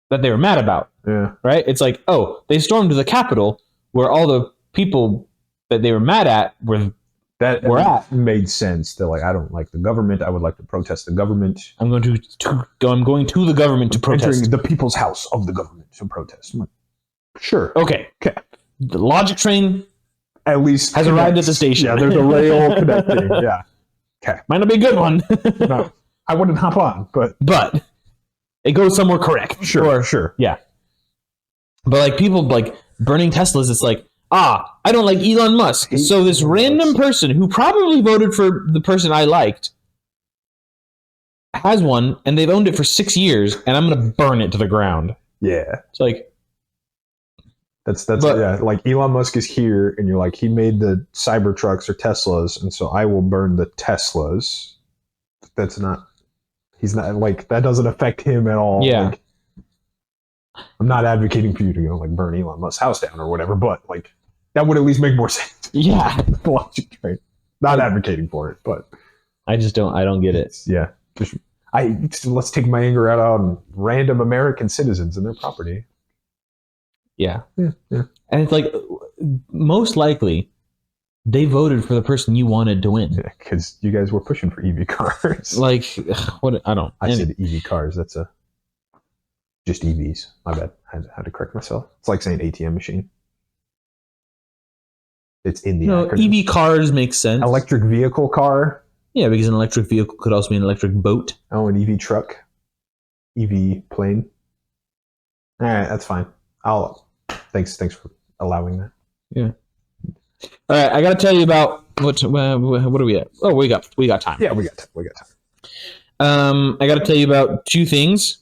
that they were mad about. Yeah. Right? It's like, oh, they stormed the Capitol where all the people that they were mad at were at. Made sense. They're like, I don't like the government. I would like to protest the government. I'm going to the government to protest. Entering the people's house of the government to protest. I'm like, sure. Okay. The logic train at least has arrived at the station. Yeah, there's a rail connecting. Yeah. Okay. Might not be a good one. No, I wouldn't hop on, but it goes somewhere correct. Sure. Yeah. But like people like burning Teslas, it's like, I don't like Elon Musk. So this random person who probably voted for the person I liked has one, and they've owned it for 6 years, and I'm going to burn it to the ground. Yeah. It's like... Like Elon Musk is here, and you're like, he made the Cybertrucks or Teslas, and so I will burn the Teslas. He's not like, that doesn't affect him at all. Yeah. Like, I'm not advocating for you to go like burn Elon Musk's house down or whatever, but like, That would at least make more sense. Yeah. Logic train. Not advocating for it, but I don't get it. yeah. Let's take my anger out on random American citizens and their property. Yeah. Yeah. And it's like, most likely, they voted for the person you wanted to win. Because you guys were pushing for EV cars. Like, what? I don't. I said EV cars. That's just EVs. My bad. I had to correct myself. It's like saying ATM machine. It's in the acronym. EV cars make sense. Electric vehicle car. Yeah, because an electric vehicle could also be an electric boat. Oh, an EV truck. EV plane. All right, that's fine. Thanks for allowing that. Yeah. All right, I got to tell you about what are we at? Oh, we got time. Yeah, we got time. I got to tell you about two things,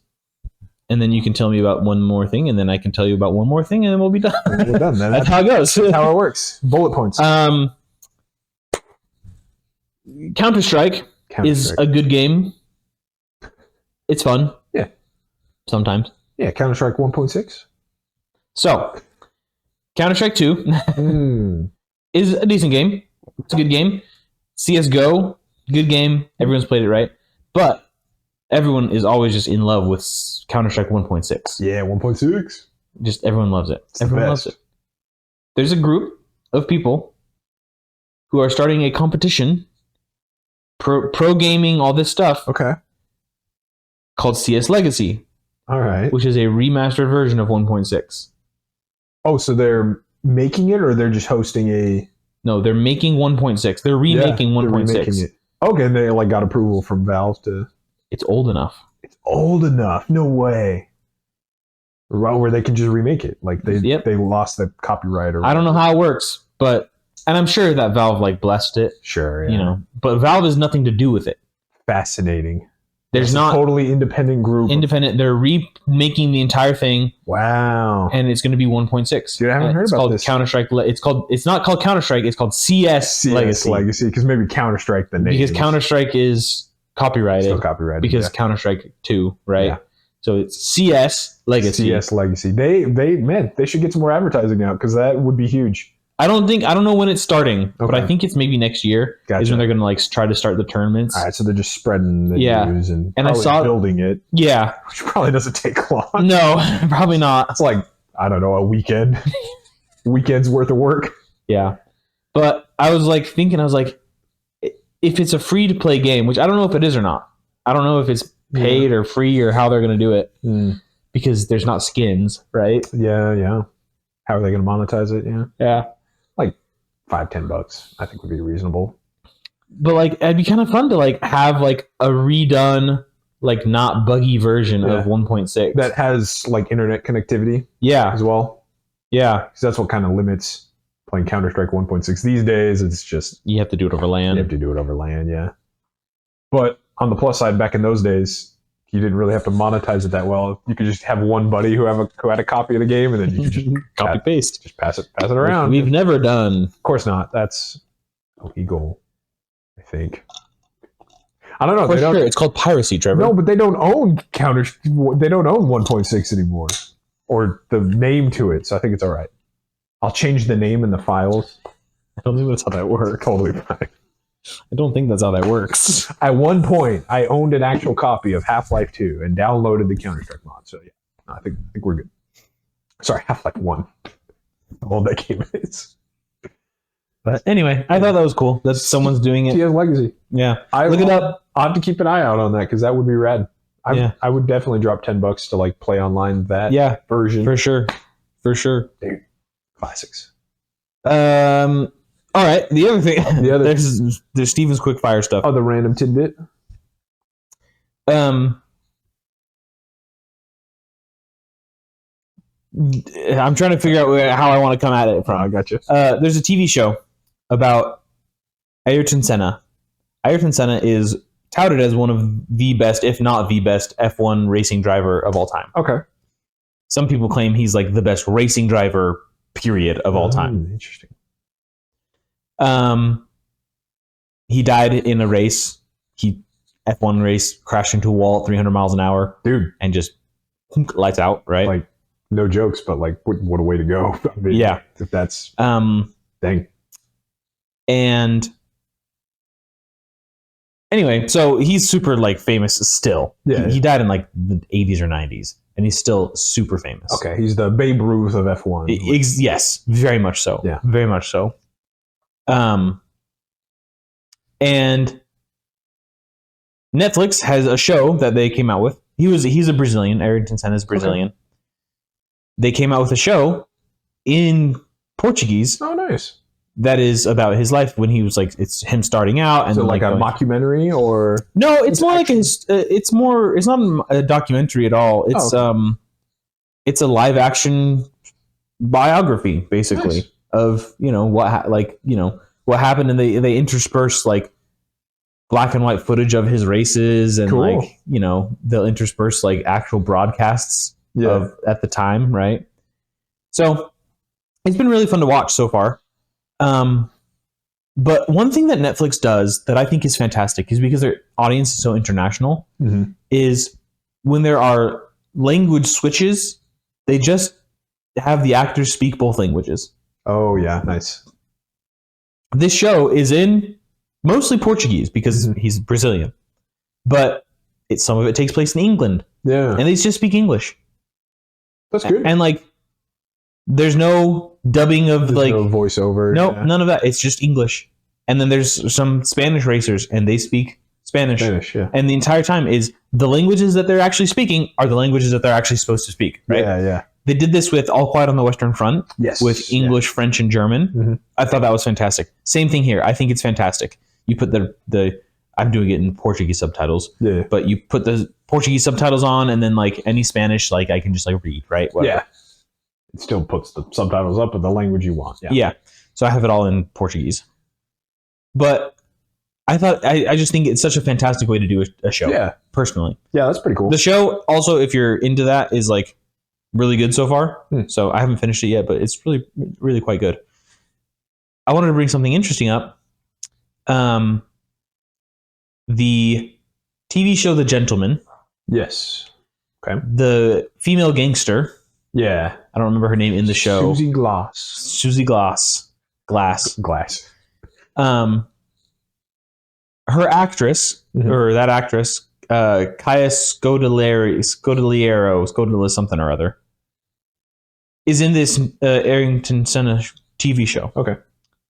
and then you can tell me about one more thing, and then I can tell you about one more thing, and then we'll be done. We're done. That's how it goes. That's how it works. Bullet points. Counter-Strike is a good game. It's fun. Yeah. Sometimes. Yeah, Counter-Strike 1.6. So, Counter-Strike 2 is a decent game. It's a good game. CSGO, good game. Everyone's played it, right? But everyone is always just in love with Counter-Strike 1.6. Yeah, 1.6. Just everyone loves it. It's everyone loves it. There's a group of people who are starting a competition, pro gaming, all this stuff. Okay. Called CSLegacy. All right. Which is a remastered version of 1.6. Oh, so they're making it, or they're just hosting a... No, they're making 1.6. They're remaking 1.6. Okay, and they got approval from Valve to... It's old enough. It's old enough. No way. Where they can just remake it. Like they lost the copyright. Or I don't know how it works, but... And I'm sure that Valve blessed it. Sure, yeah. But Valve has nothing to do with it. Fascinating. There's not a totally independent group. Independent. They're remaking the entire thing. Wow. And it's going to be 1.6. Dude, I haven't heard about this. Counter-Strike. It's not called Counter-Strike. It's called CS Legacy. Because maybe Counter-Strike the name. Because Counter-Strike is copyrighted. Still copyrighted. Because Counter-Strike 2, right? Yeah. So it's CS Legacy. CS Legacy. They should get some more advertising out, because that would be huge. I don't know when it's starting, but I think it's maybe next year is when they're going to try to start the tournaments. All right, so they're just spreading the news and I saw building it. Yeah. Which probably doesn't take long. No, probably not. It's like, I don't know, a weekend. Weekend's worth of work. Yeah. But I was thinking, if it's a free-to-play game, which I don't know if it is or not. I don't know if it's paid or free or how they're going to do it. Because there's not skins, right? Yeah. How are they going to monetize it? Yeah. Like $5-10, I think would be reasonable. But it'd be kind of fun to have a redone, not buggy version of 1.6 that has internet connectivity. Yeah, as well. Yeah, because that's what kind of limits playing Counter-Strike 1.6 these days. It's just you have to do it over LAN. Yeah. But on the plus side, back in those days, you didn't really have to monetize it that well. You could just have one buddy who had a copy of the game, and then you could just copy paste, just pass it around. We've never done. Of course not. That's illegal, I think. I don't know. Sure. It's called piracy, Trevor. No, but they don't own They don't own 1.6 anymore, or the name to it. So I think it's all right. I'll change the name in the files. I don't think that's how that works. Totally fine. I don't think that's how that works. At one point, I owned an actual copy of Half-Life 2 and downloaded the Counter-Strike mod. So yeah, I think we're good. Sorry, Half-Life 1. How old that game is. But anyway, I thought that was cool. That someone's doing it. CS Legacy. Yeah. Look it up. I'll have to keep an eye out on that, because that would be rad. I would definitely drop $10 to play online that version. For sure. Dude, classics. All right. The other thing, there's Steven's quick fire stuff. Oh, the random tidbit. I'm trying to figure out how I want to come at it from. I gotcha. There's a TV show about Ayrton Senna. Ayrton Senna is touted as one of the best, if not the best, F1 racing driver of all time. Okay. Some people claim he's the best racing driver, period, of all time. Interesting. He died in a race. F1 race, crashed into a wall at 300 miles an hour. Dude. And just lights out, right? No jokes, but like, what a way to go. I mean, Yeah. if that's Um, dang. and anyway, so he's super like famous still. Yeah. He died in like the 80s or 90s, and he's still super famous. Okay, he's the Babe Ruth of F1. Yes, very much so. Yeah. Very much so. And Netflix has a show that they came out with. He's a Brazilian. Ayrton Senna is Brazilian. Okay. They came out with a show in Portuguese. Oh, nice. That is about his life when he was like, it's him starting out, and so like a mockumentary, or no, it's more like it's more. It's not a documentary at all. It's it's a live action biography, basically, of what happened, and they intersperse like black and white footage of his races, and like they'll intersperse like actual broadcasts of at the time, right? So it's been really fun to watch so far. But one thing that Netflix does that I think is fantastic is because their audience is so international, is when there are language switches, they just have the actors speak both languages. Oh yeah, nice. This show is in mostly Portuguese because he's Brazilian, but some of it takes place in England. Yeah, and they just speak English. That's good. And like, there's no dubbing of no voiceover. No, none of that. It's just English. And then there's some Spanish racers, and they speak Spanish. And the entire time is the languages that they're actually speaking are the languages that they're actually supposed to speak. Right? Yeah. They did this with All Quiet on the Western Front. Yes. With English, French, and German. I thought that was fantastic. Same thing here. I think it's fantastic. You put the I'm doing it in Portuguese subtitles. Yeah. But you put the Portuguese subtitles on, and then like any Spanish, like I can just like read, right? Whatever. Yeah. It still puts the subtitles up in the language you want. Yeah. So I have it all in Portuguese. But I thought I just think it's such a fantastic way to do a show. Yeah. Personally. Yeah, that's pretty cool. The show also, if you're into that, is like really good so far. So I haven't finished it yet, but it's really, really quite good. I wanted to bring something interesting up. The TV show The Gentleman. Yes. Okay. The female gangster. Yeah. I don't remember her name in the show. Susie Glass. Glass. Her actress, or that actress, Kaya Scodelario, something or other, is in this Ayrton Senna TV show. Okay.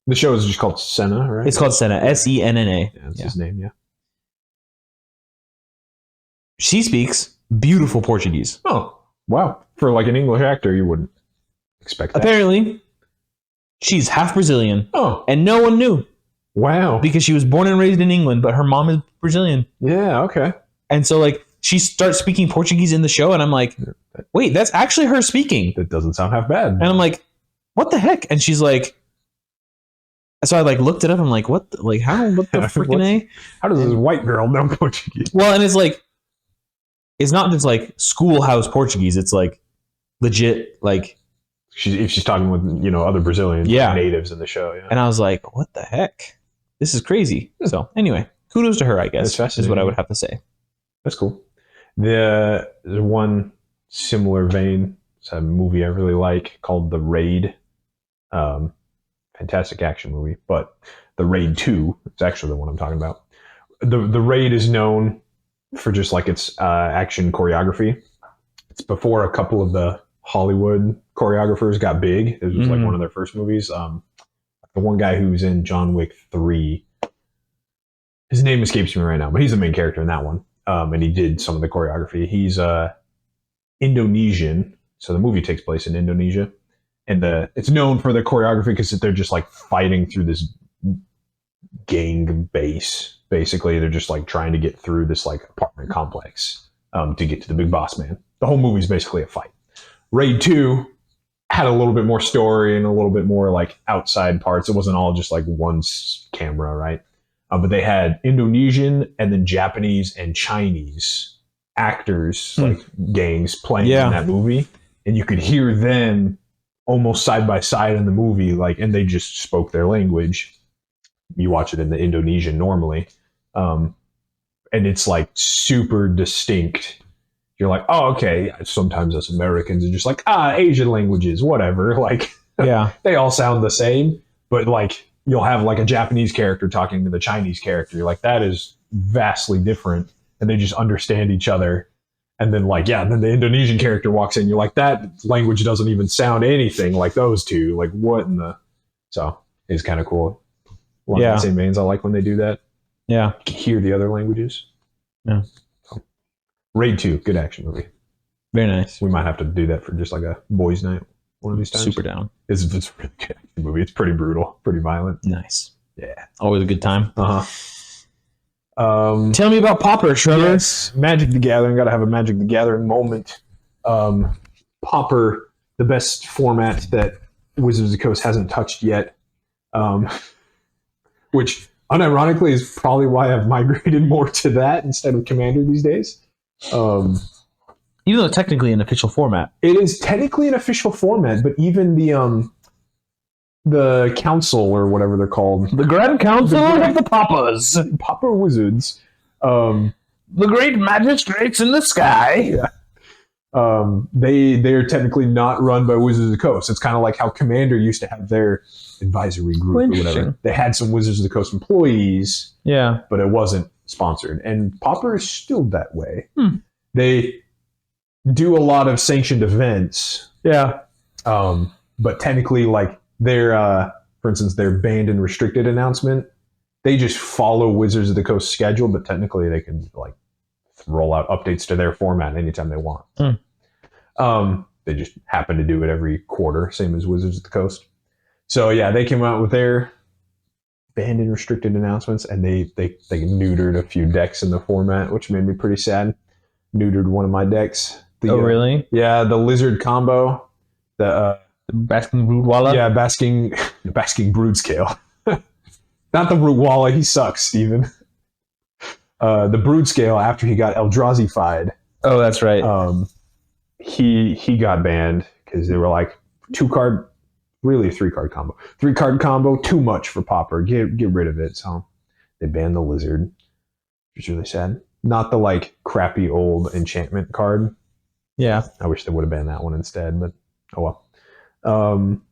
The show is just called Senna, right? It's called Senna. Senna. Yeah, that's his name, yeah. She speaks beautiful Portuguese. Oh, wow. For like an English actor, you wouldn't expect that. Apparently, she's half Brazilian. Oh. And no one knew. Wow. Because she was born and raised in England, but her mom is Brazilian. Yeah, okay. And so like she starts speaking Portuguese in the show, and I'm like, wait, that's actually her speaking. That doesn't sound half bad. And I'm like, what the heck? And she's like, so I like looked it up. I'm like, what the freaking A? How does this white girl know Portuguese? Well, and it's like, it's not just like schoolhouse Portuguese. It's like legit, like if she's talking with other Brazilian natives in the show. Yeah. And I was like, what the heck? This is crazy. So anyway, kudos to her, I guess, is what I would have to say. That's cool. There's one similar vein. It's a movie I really like called The Raid. Fantastic action movie, but The Raid 2 is actually the one I'm talking about. The Raid is known for just like its action choreography. It's before a couple of the Hollywood choreographers got big. It was like one of their first movies. The one guy who's in John Wick 3, his name escapes me right now, but he's the main character in that one. And he did some of the choreography. He's Indonesian, so the movie takes place in Indonesia. And it's known for the choreography because they're just like fighting through this gang base. Basically, they're just like trying to get through this like apartment complex to get to the big boss man. The whole movie is basically a fight. Raid 2 had a little bit more story and a little bit more like outside parts. It wasn't all just like one camera, right? But they had Indonesian and then Japanese and Chinese actors, like gangs playing in that movie. And you could hear them almost side by side in the movie, like, and they just spoke their language. You watch it in the Indonesian normally. And it's like super distinct. you're like, oh, okay. Sometimes us Americans are just like, Asian languages, whatever. Like, Yeah. they all sound the same, but like you'll have like a Japanese character talking to the Chinese character. You're like, that is vastly different, and they just understand each other. And then like, yeah, and then the Indonesian character walks in. You're like, that language doesn't even sound anything like those two. Like, what in the? So it's kind of cool. Along the same veins, I like when they do that. Yeah. You can hear the other languages. Yeah. So, Raid 2, good action movie. Very nice. We might have to do that for just like a boys' night one of these times. Super down. It's a really good action movie. It's pretty brutal, pretty violent. Nice. Yeah. Always a good time. Tell me about Pauper, Trevor. Yes, Magic the Gathering. Got to have a Magic the Gathering moment. Pauper, the best format that Wizards of the Coast hasn't touched yet. Which, unironically, is probably why I've migrated more to that instead of Commander these days. Even though it's technically an official format. It is technically an official format, but even the council, or whatever they're called. The Grand Council of the Paupers. Pauper Wizards. The great magistrates in the sky. Yeah. They're technically not run by Wizards of the Coast. It's kind of like how Commander used to have their advisory group or whatever. They had some Wizards of the Coast employees, but it wasn't sponsored. And Pauper is still that way. They do a lot of sanctioned events. But technically, like their, for instance, their banned and restricted announcement, they just follow Wizards of the Coast schedule, but technically they can like roll out updates to their format anytime they want. They just happen to do it every quarter, same as Wizards of the Coast. So yeah, they came out with their banned and restricted announcements, and they neutered a few decks in the format, which made me pretty sad. Neutered one of my decks. Really? Yeah, the Lizard combo. The Basking Broodwalla? Yeah, Basking Broodscale. Not the Broodwalla, he sucks, Steven. The Broodscale, after he got Eldrazi-fied. Oh, that's right. He got banned because they were like 2-card, really a 3-card combo. 3-card combo, too much for Pauper. Get rid of it. So they banned the Lizard, which is really sad. Not the like crappy old enchantment card. Yeah. I wish they would have banned that one instead, but oh well.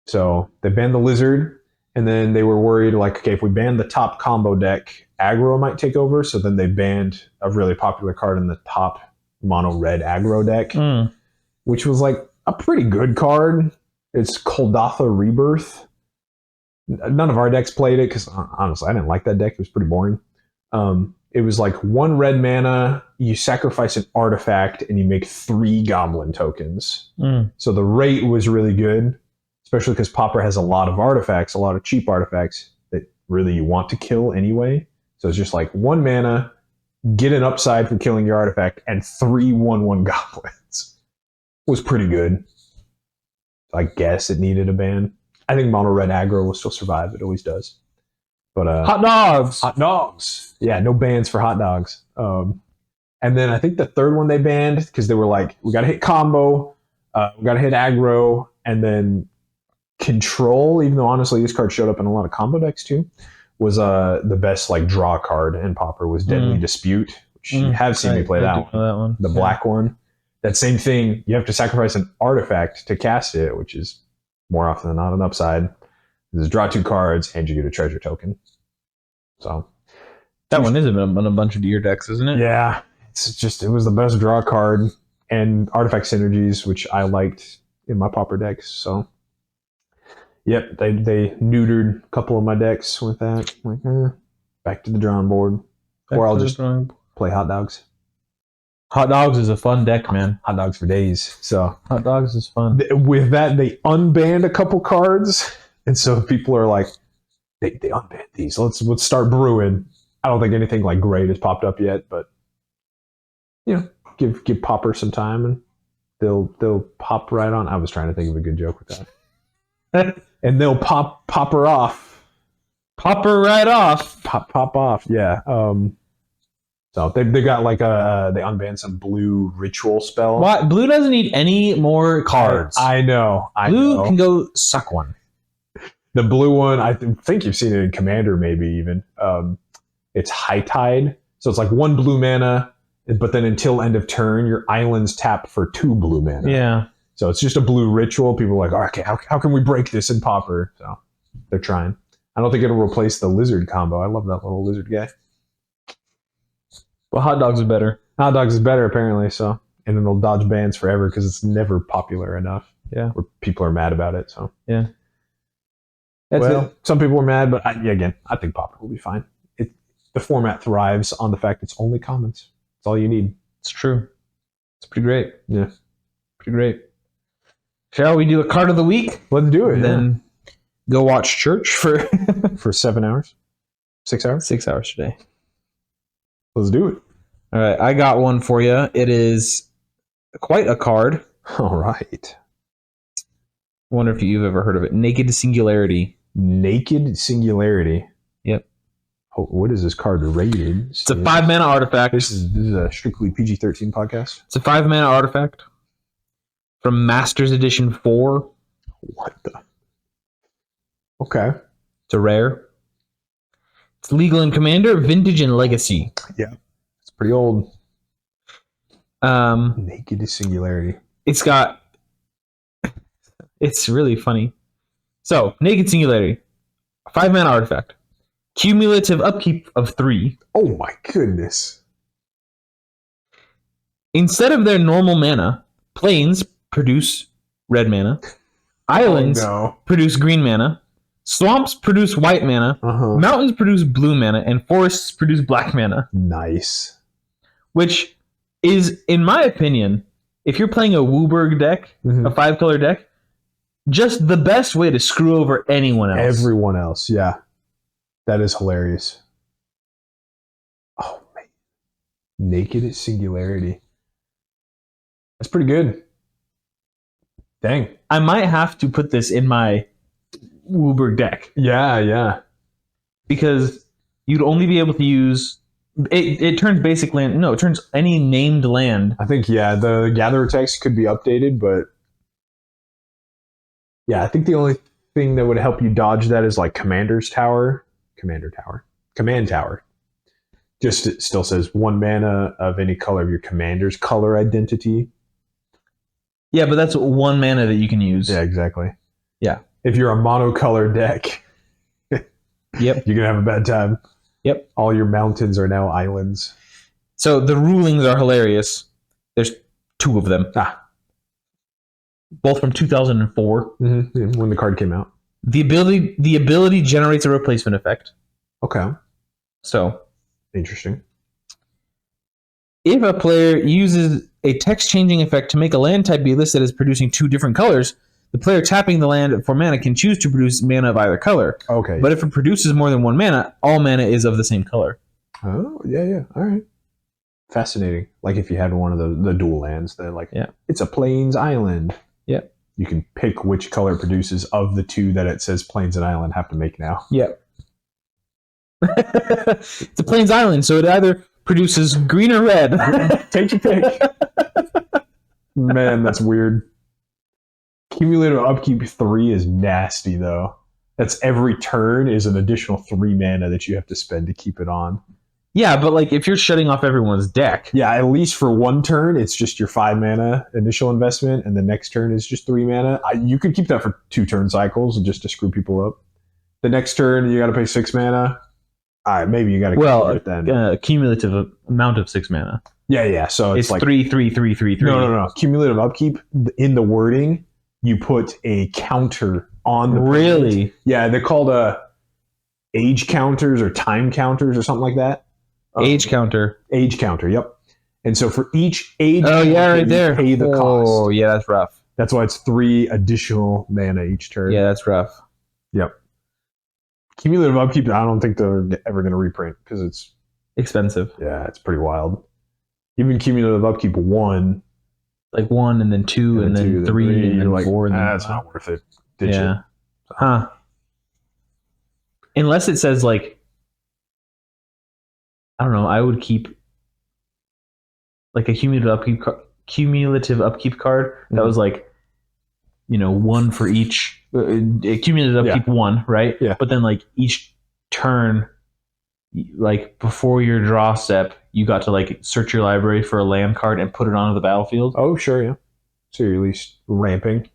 So they banned the Lizard, and then they were worried like, okay, if we ban the top combo deck, aggro might take over. So then they banned a really popular card in the top mono red aggro deck, which was like a pretty good card. It's Koldatha Rebirth. None of our decks played it because honestly, I didn't like that deck. It was pretty boring. It was like 1 red mana, you sacrifice an artifact, and you make 3 goblin tokens. So the rate was really good, especially because Pauper has a lot of artifacts, a lot of cheap artifacts that really you want to kill anyway. So it's just like 1 mana, get an upside from killing your artifact, and 3 1/1 goblins. Was pretty good. I guess it needed a ban. I think mono red aggro will still survive. It always does. But hot dogs. Hot dogs. Yeah, no bans for hot dogs. And then I think the third one they banned because they were like, we got to hit combo, we got to hit aggro, and then control. Even though honestly, this card showed up in a lot of combo decks too. Was the best like draw card in Pauper was Deadly Dispute, which you have seen me play that one. The black one. That same thing, you have to sacrifice an artifact to cast it, which is more often than not an upside. This is draw 2 cards, and you get a treasure token. So that one is in a bunch of your decks, isn't it? Yeah. It was the best draw card, and artifact synergies, which I liked in my Pauper decks. So yep, they neutered a couple of my decks with that. Like, back to the drawing board. Or I'll just play hot dogs. Hot dogs is a fun deck, man. Hot dogs for days. So hot dogs is fun. With that, they unbanned a couple cards, and so people are like, they unbanned these. Let's start brewing. I don't think anything like great has popped up yet, but you know, give Pauper some time, and they'll pop right on. I was trying to think of a good joke with that. And they'll pop her off. Pop her right off. Pop off. Yeah. So they got like they unbanned some blue ritual spell. What? Blue doesn't need any more cards. I know. Blue can go suck one. The blue one, I think you've seen it in Commander, maybe even. It's High Tide. So it's like 1 blue mana, but then until end of turn, your islands tap for 2 blue mana. Yeah. So it's just a blue ritual. People are like, oh, okay, how can we break this in Pauper? So they're trying. I don't think it'll replace the lizard combo. I love that little lizard guy. Well, hot dogs are better. Hot dogs is better, apparently, so. And it'll dodge bans forever because it's never popular enough. Yeah. Where people are mad about it, so. Yeah. That's it. Some people are mad, but again, I think Pauper will be fine. The format thrives on the fact it's only commons. That's all you need. It's true. It's pretty great. Yeah. Pretty great. Shall we do a card of the week? Let's do it. And then go watch church for for 7 hours? 6 hours? 6 hours today. Let's do it. All right, I got one for you. It is quite a card. All right. I wonder if you've ever heard of it. Naked Singularity. Naked Singularity. Yep. Oh, what is this card rated? It's a 5-mana artifact. This is a strictly PG-13 podcast. It's a 5-mana artifact from Masters Edition 4. What the? Okay. It's a rare. It's legal in Commander, Vintage, and Legacy. Yeah. It's pretty old. Um, Naked Singularity. It's got... It's really funny. So, Naked Singularity. 5-mana artifact. Cumulative upkeep of 3. Oh my goodness. Instead of their normal mana, plains produce red mana. Islands produce green mana. Swamps produce white mana. Mountains produce blue mana. And forests produce black mana. Nice. Which is, in my opinion, if you're playing a Wooburg deck, a 5-color deck, just the best way to screw over anyone else. Everyone else, yeah. That is hilarious. Oh, man. Naked Singularity. That's pretty good. Dang. I might have to put this in my Wooburg deck. Yeah. Because you'd only be able to use... It turns basic land... No, it turns any named land. I think, yeah, the Gatherer text could be updated, but... Yeah, I think the only thing that would help you dodge that is like Command Tower. Just it still says 1 mana of any color of your commander's color identity. Yeah, but that's 1 mana that you can use. Yeah, exactly. Yeah. If you're a monocolor deck, yep, you're gonna have a bad time. Yep. All your mountains are now islands. So the rulings are hilarious. There's 2 of them. Both from 2004. Mm-hmm. When the card came out. The ability generates a replacement effect. Okay. So interesting. If a player uses a text-changing effect to make a land type be listed as producing 2 different colors, the player tapping the land for mana can choose to produce mana of either color. Okay. But if it produces more than 1 mana, all mana is of the same color. Oh, yeah. All right. Fascinating. Like if you had one of the dual lands, that it's a plains island. Yeah. You can pick which color it produces of the 2 that it says plains and island have to make now. Yep. It's a plains island, so it either produces green or red. Take your pick. Man, that's weird. Cumulative upkeep 3 is nasty, though. That's every turn is an additional 3 mana that you have to spend to keep it on. Yeah, but like if you're shutting off everyone's deck. Yeah, at least for 1 turn, it's just your 5 mana initial investment, and the next turn is just 3 mana. You could keep that for 2 turn cycles just to screw people up. The next turn, you got to pay 6 mana. All right, maybe you got to keep it then. Cumulative amount of 6 mana. Yeah. So it's like 3, 3, 3, 3, 3. No. Cumulative upkeep in the wording, you put a counter on the really. Planet. Yeah, they're called age counters or time counters or something like that. Age counter. Age counter. Yep. And so for each age, right there. Pay the cost. Oh, yeah, that's rough. That's why it's 3 additional mana each turn. Yeah, that's rough. Yep. Cumulative upkeep, I don't think they're ever going to reprint because it's expensive. Yeah, it's pretty wild. Even cumulative upkeep 1, like 1 and then 2 and then 3 and then 4 and then that's not worth it. Yeah. Huh. Unless it says like, I don't know, I would keep like a cumulative upkeep card that was like, 1 for each. Cumulative upkeep 1, right? Yeah. But then like each turn like before your draw step, you got to like search your library for a land card and put it onto the battlefield. Oh, sure, yeah. So you're at least ramping.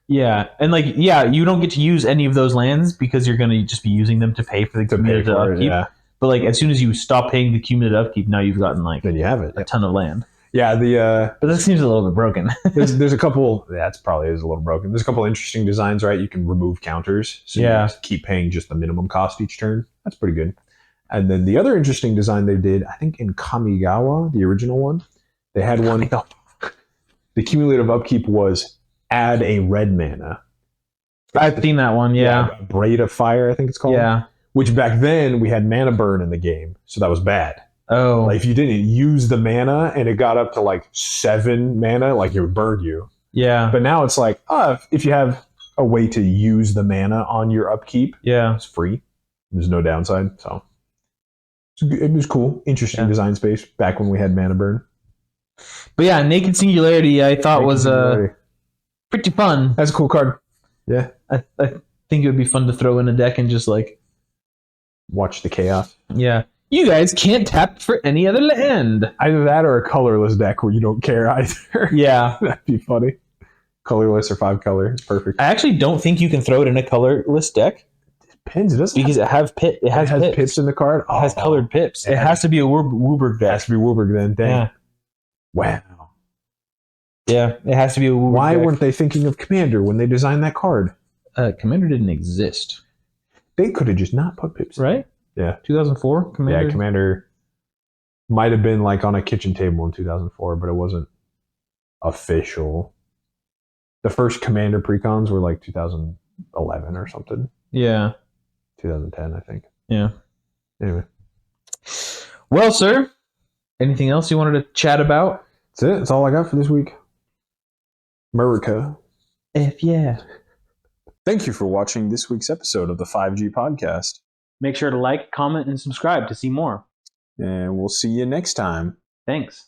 Yeah, and like you don't get to use any of those lands because you're going to just be using them to pay for the cumulative upkeep. Yeah. But like as soon as you stop paying the cumulative upkeep, now you've gotten like then you have it. a ton of land. Yeah, but that seems a little bit broken. there's a couple. That's probably is a little broken. There's a couple interesting designs, right? You can remove counters, so you just keep paying just the minimum cost each turn. That's pretty good. And then the other interesting design they did, I think in Kamigawa, the original one, they had one. The cumulative upkeep was add a red mana. I've seen that one, yeah. Braid of Fire, I think it's called. Yeah. Which back then we had mana burn in the game, so that was bad. Oh. Like if you didn't use the mana and it got up to like 7 mana, like it would burn you. Yeah. But now it's like, if you have a way to use the mana on your upkeep, it's free. There's no downside. So it was cool. Interesting design space back when we had mana burn. But yeah, Naked Singularity I thought was pretty fun. That's a cool card. Yeah. I think it would be fun to throw in a deck and just like watch the chaos. Yeah. You guys can't tap for any other land. Either that or a colorless deck where you don't care either. Yeah. That'd be funny. Colorless or 5 color. It's perfect. I actually don't think you can throw it in a colorless deck. Depends. It doesn't because it has pips in the card. It has colored pips. It has to be a Wooburg deck. It has to be Wooburg then. Dang. Yeah. Wow. Yeah, it has to be a Wooburg Why deck. weren't they thinking of Commander when they designed that card? Commander didn't exist. They could have just not put pips in. Right? Yeah. 2004? Commander? Yeah, Commander might have been like on a kitchen table in 2004, but it wasn't official. The first Commander precons were like 2011 or something. Yeah. 2010, I think. Yeah. Anyway. Well, sir, anything else you wanted to chat about? That's it. That's all I got for this week. America. Yeah. Thank you for watching this week's episode of the 5G Podcast. Make sure to like, comment, and subscribe to see more. And we'll see you next time. Thanks.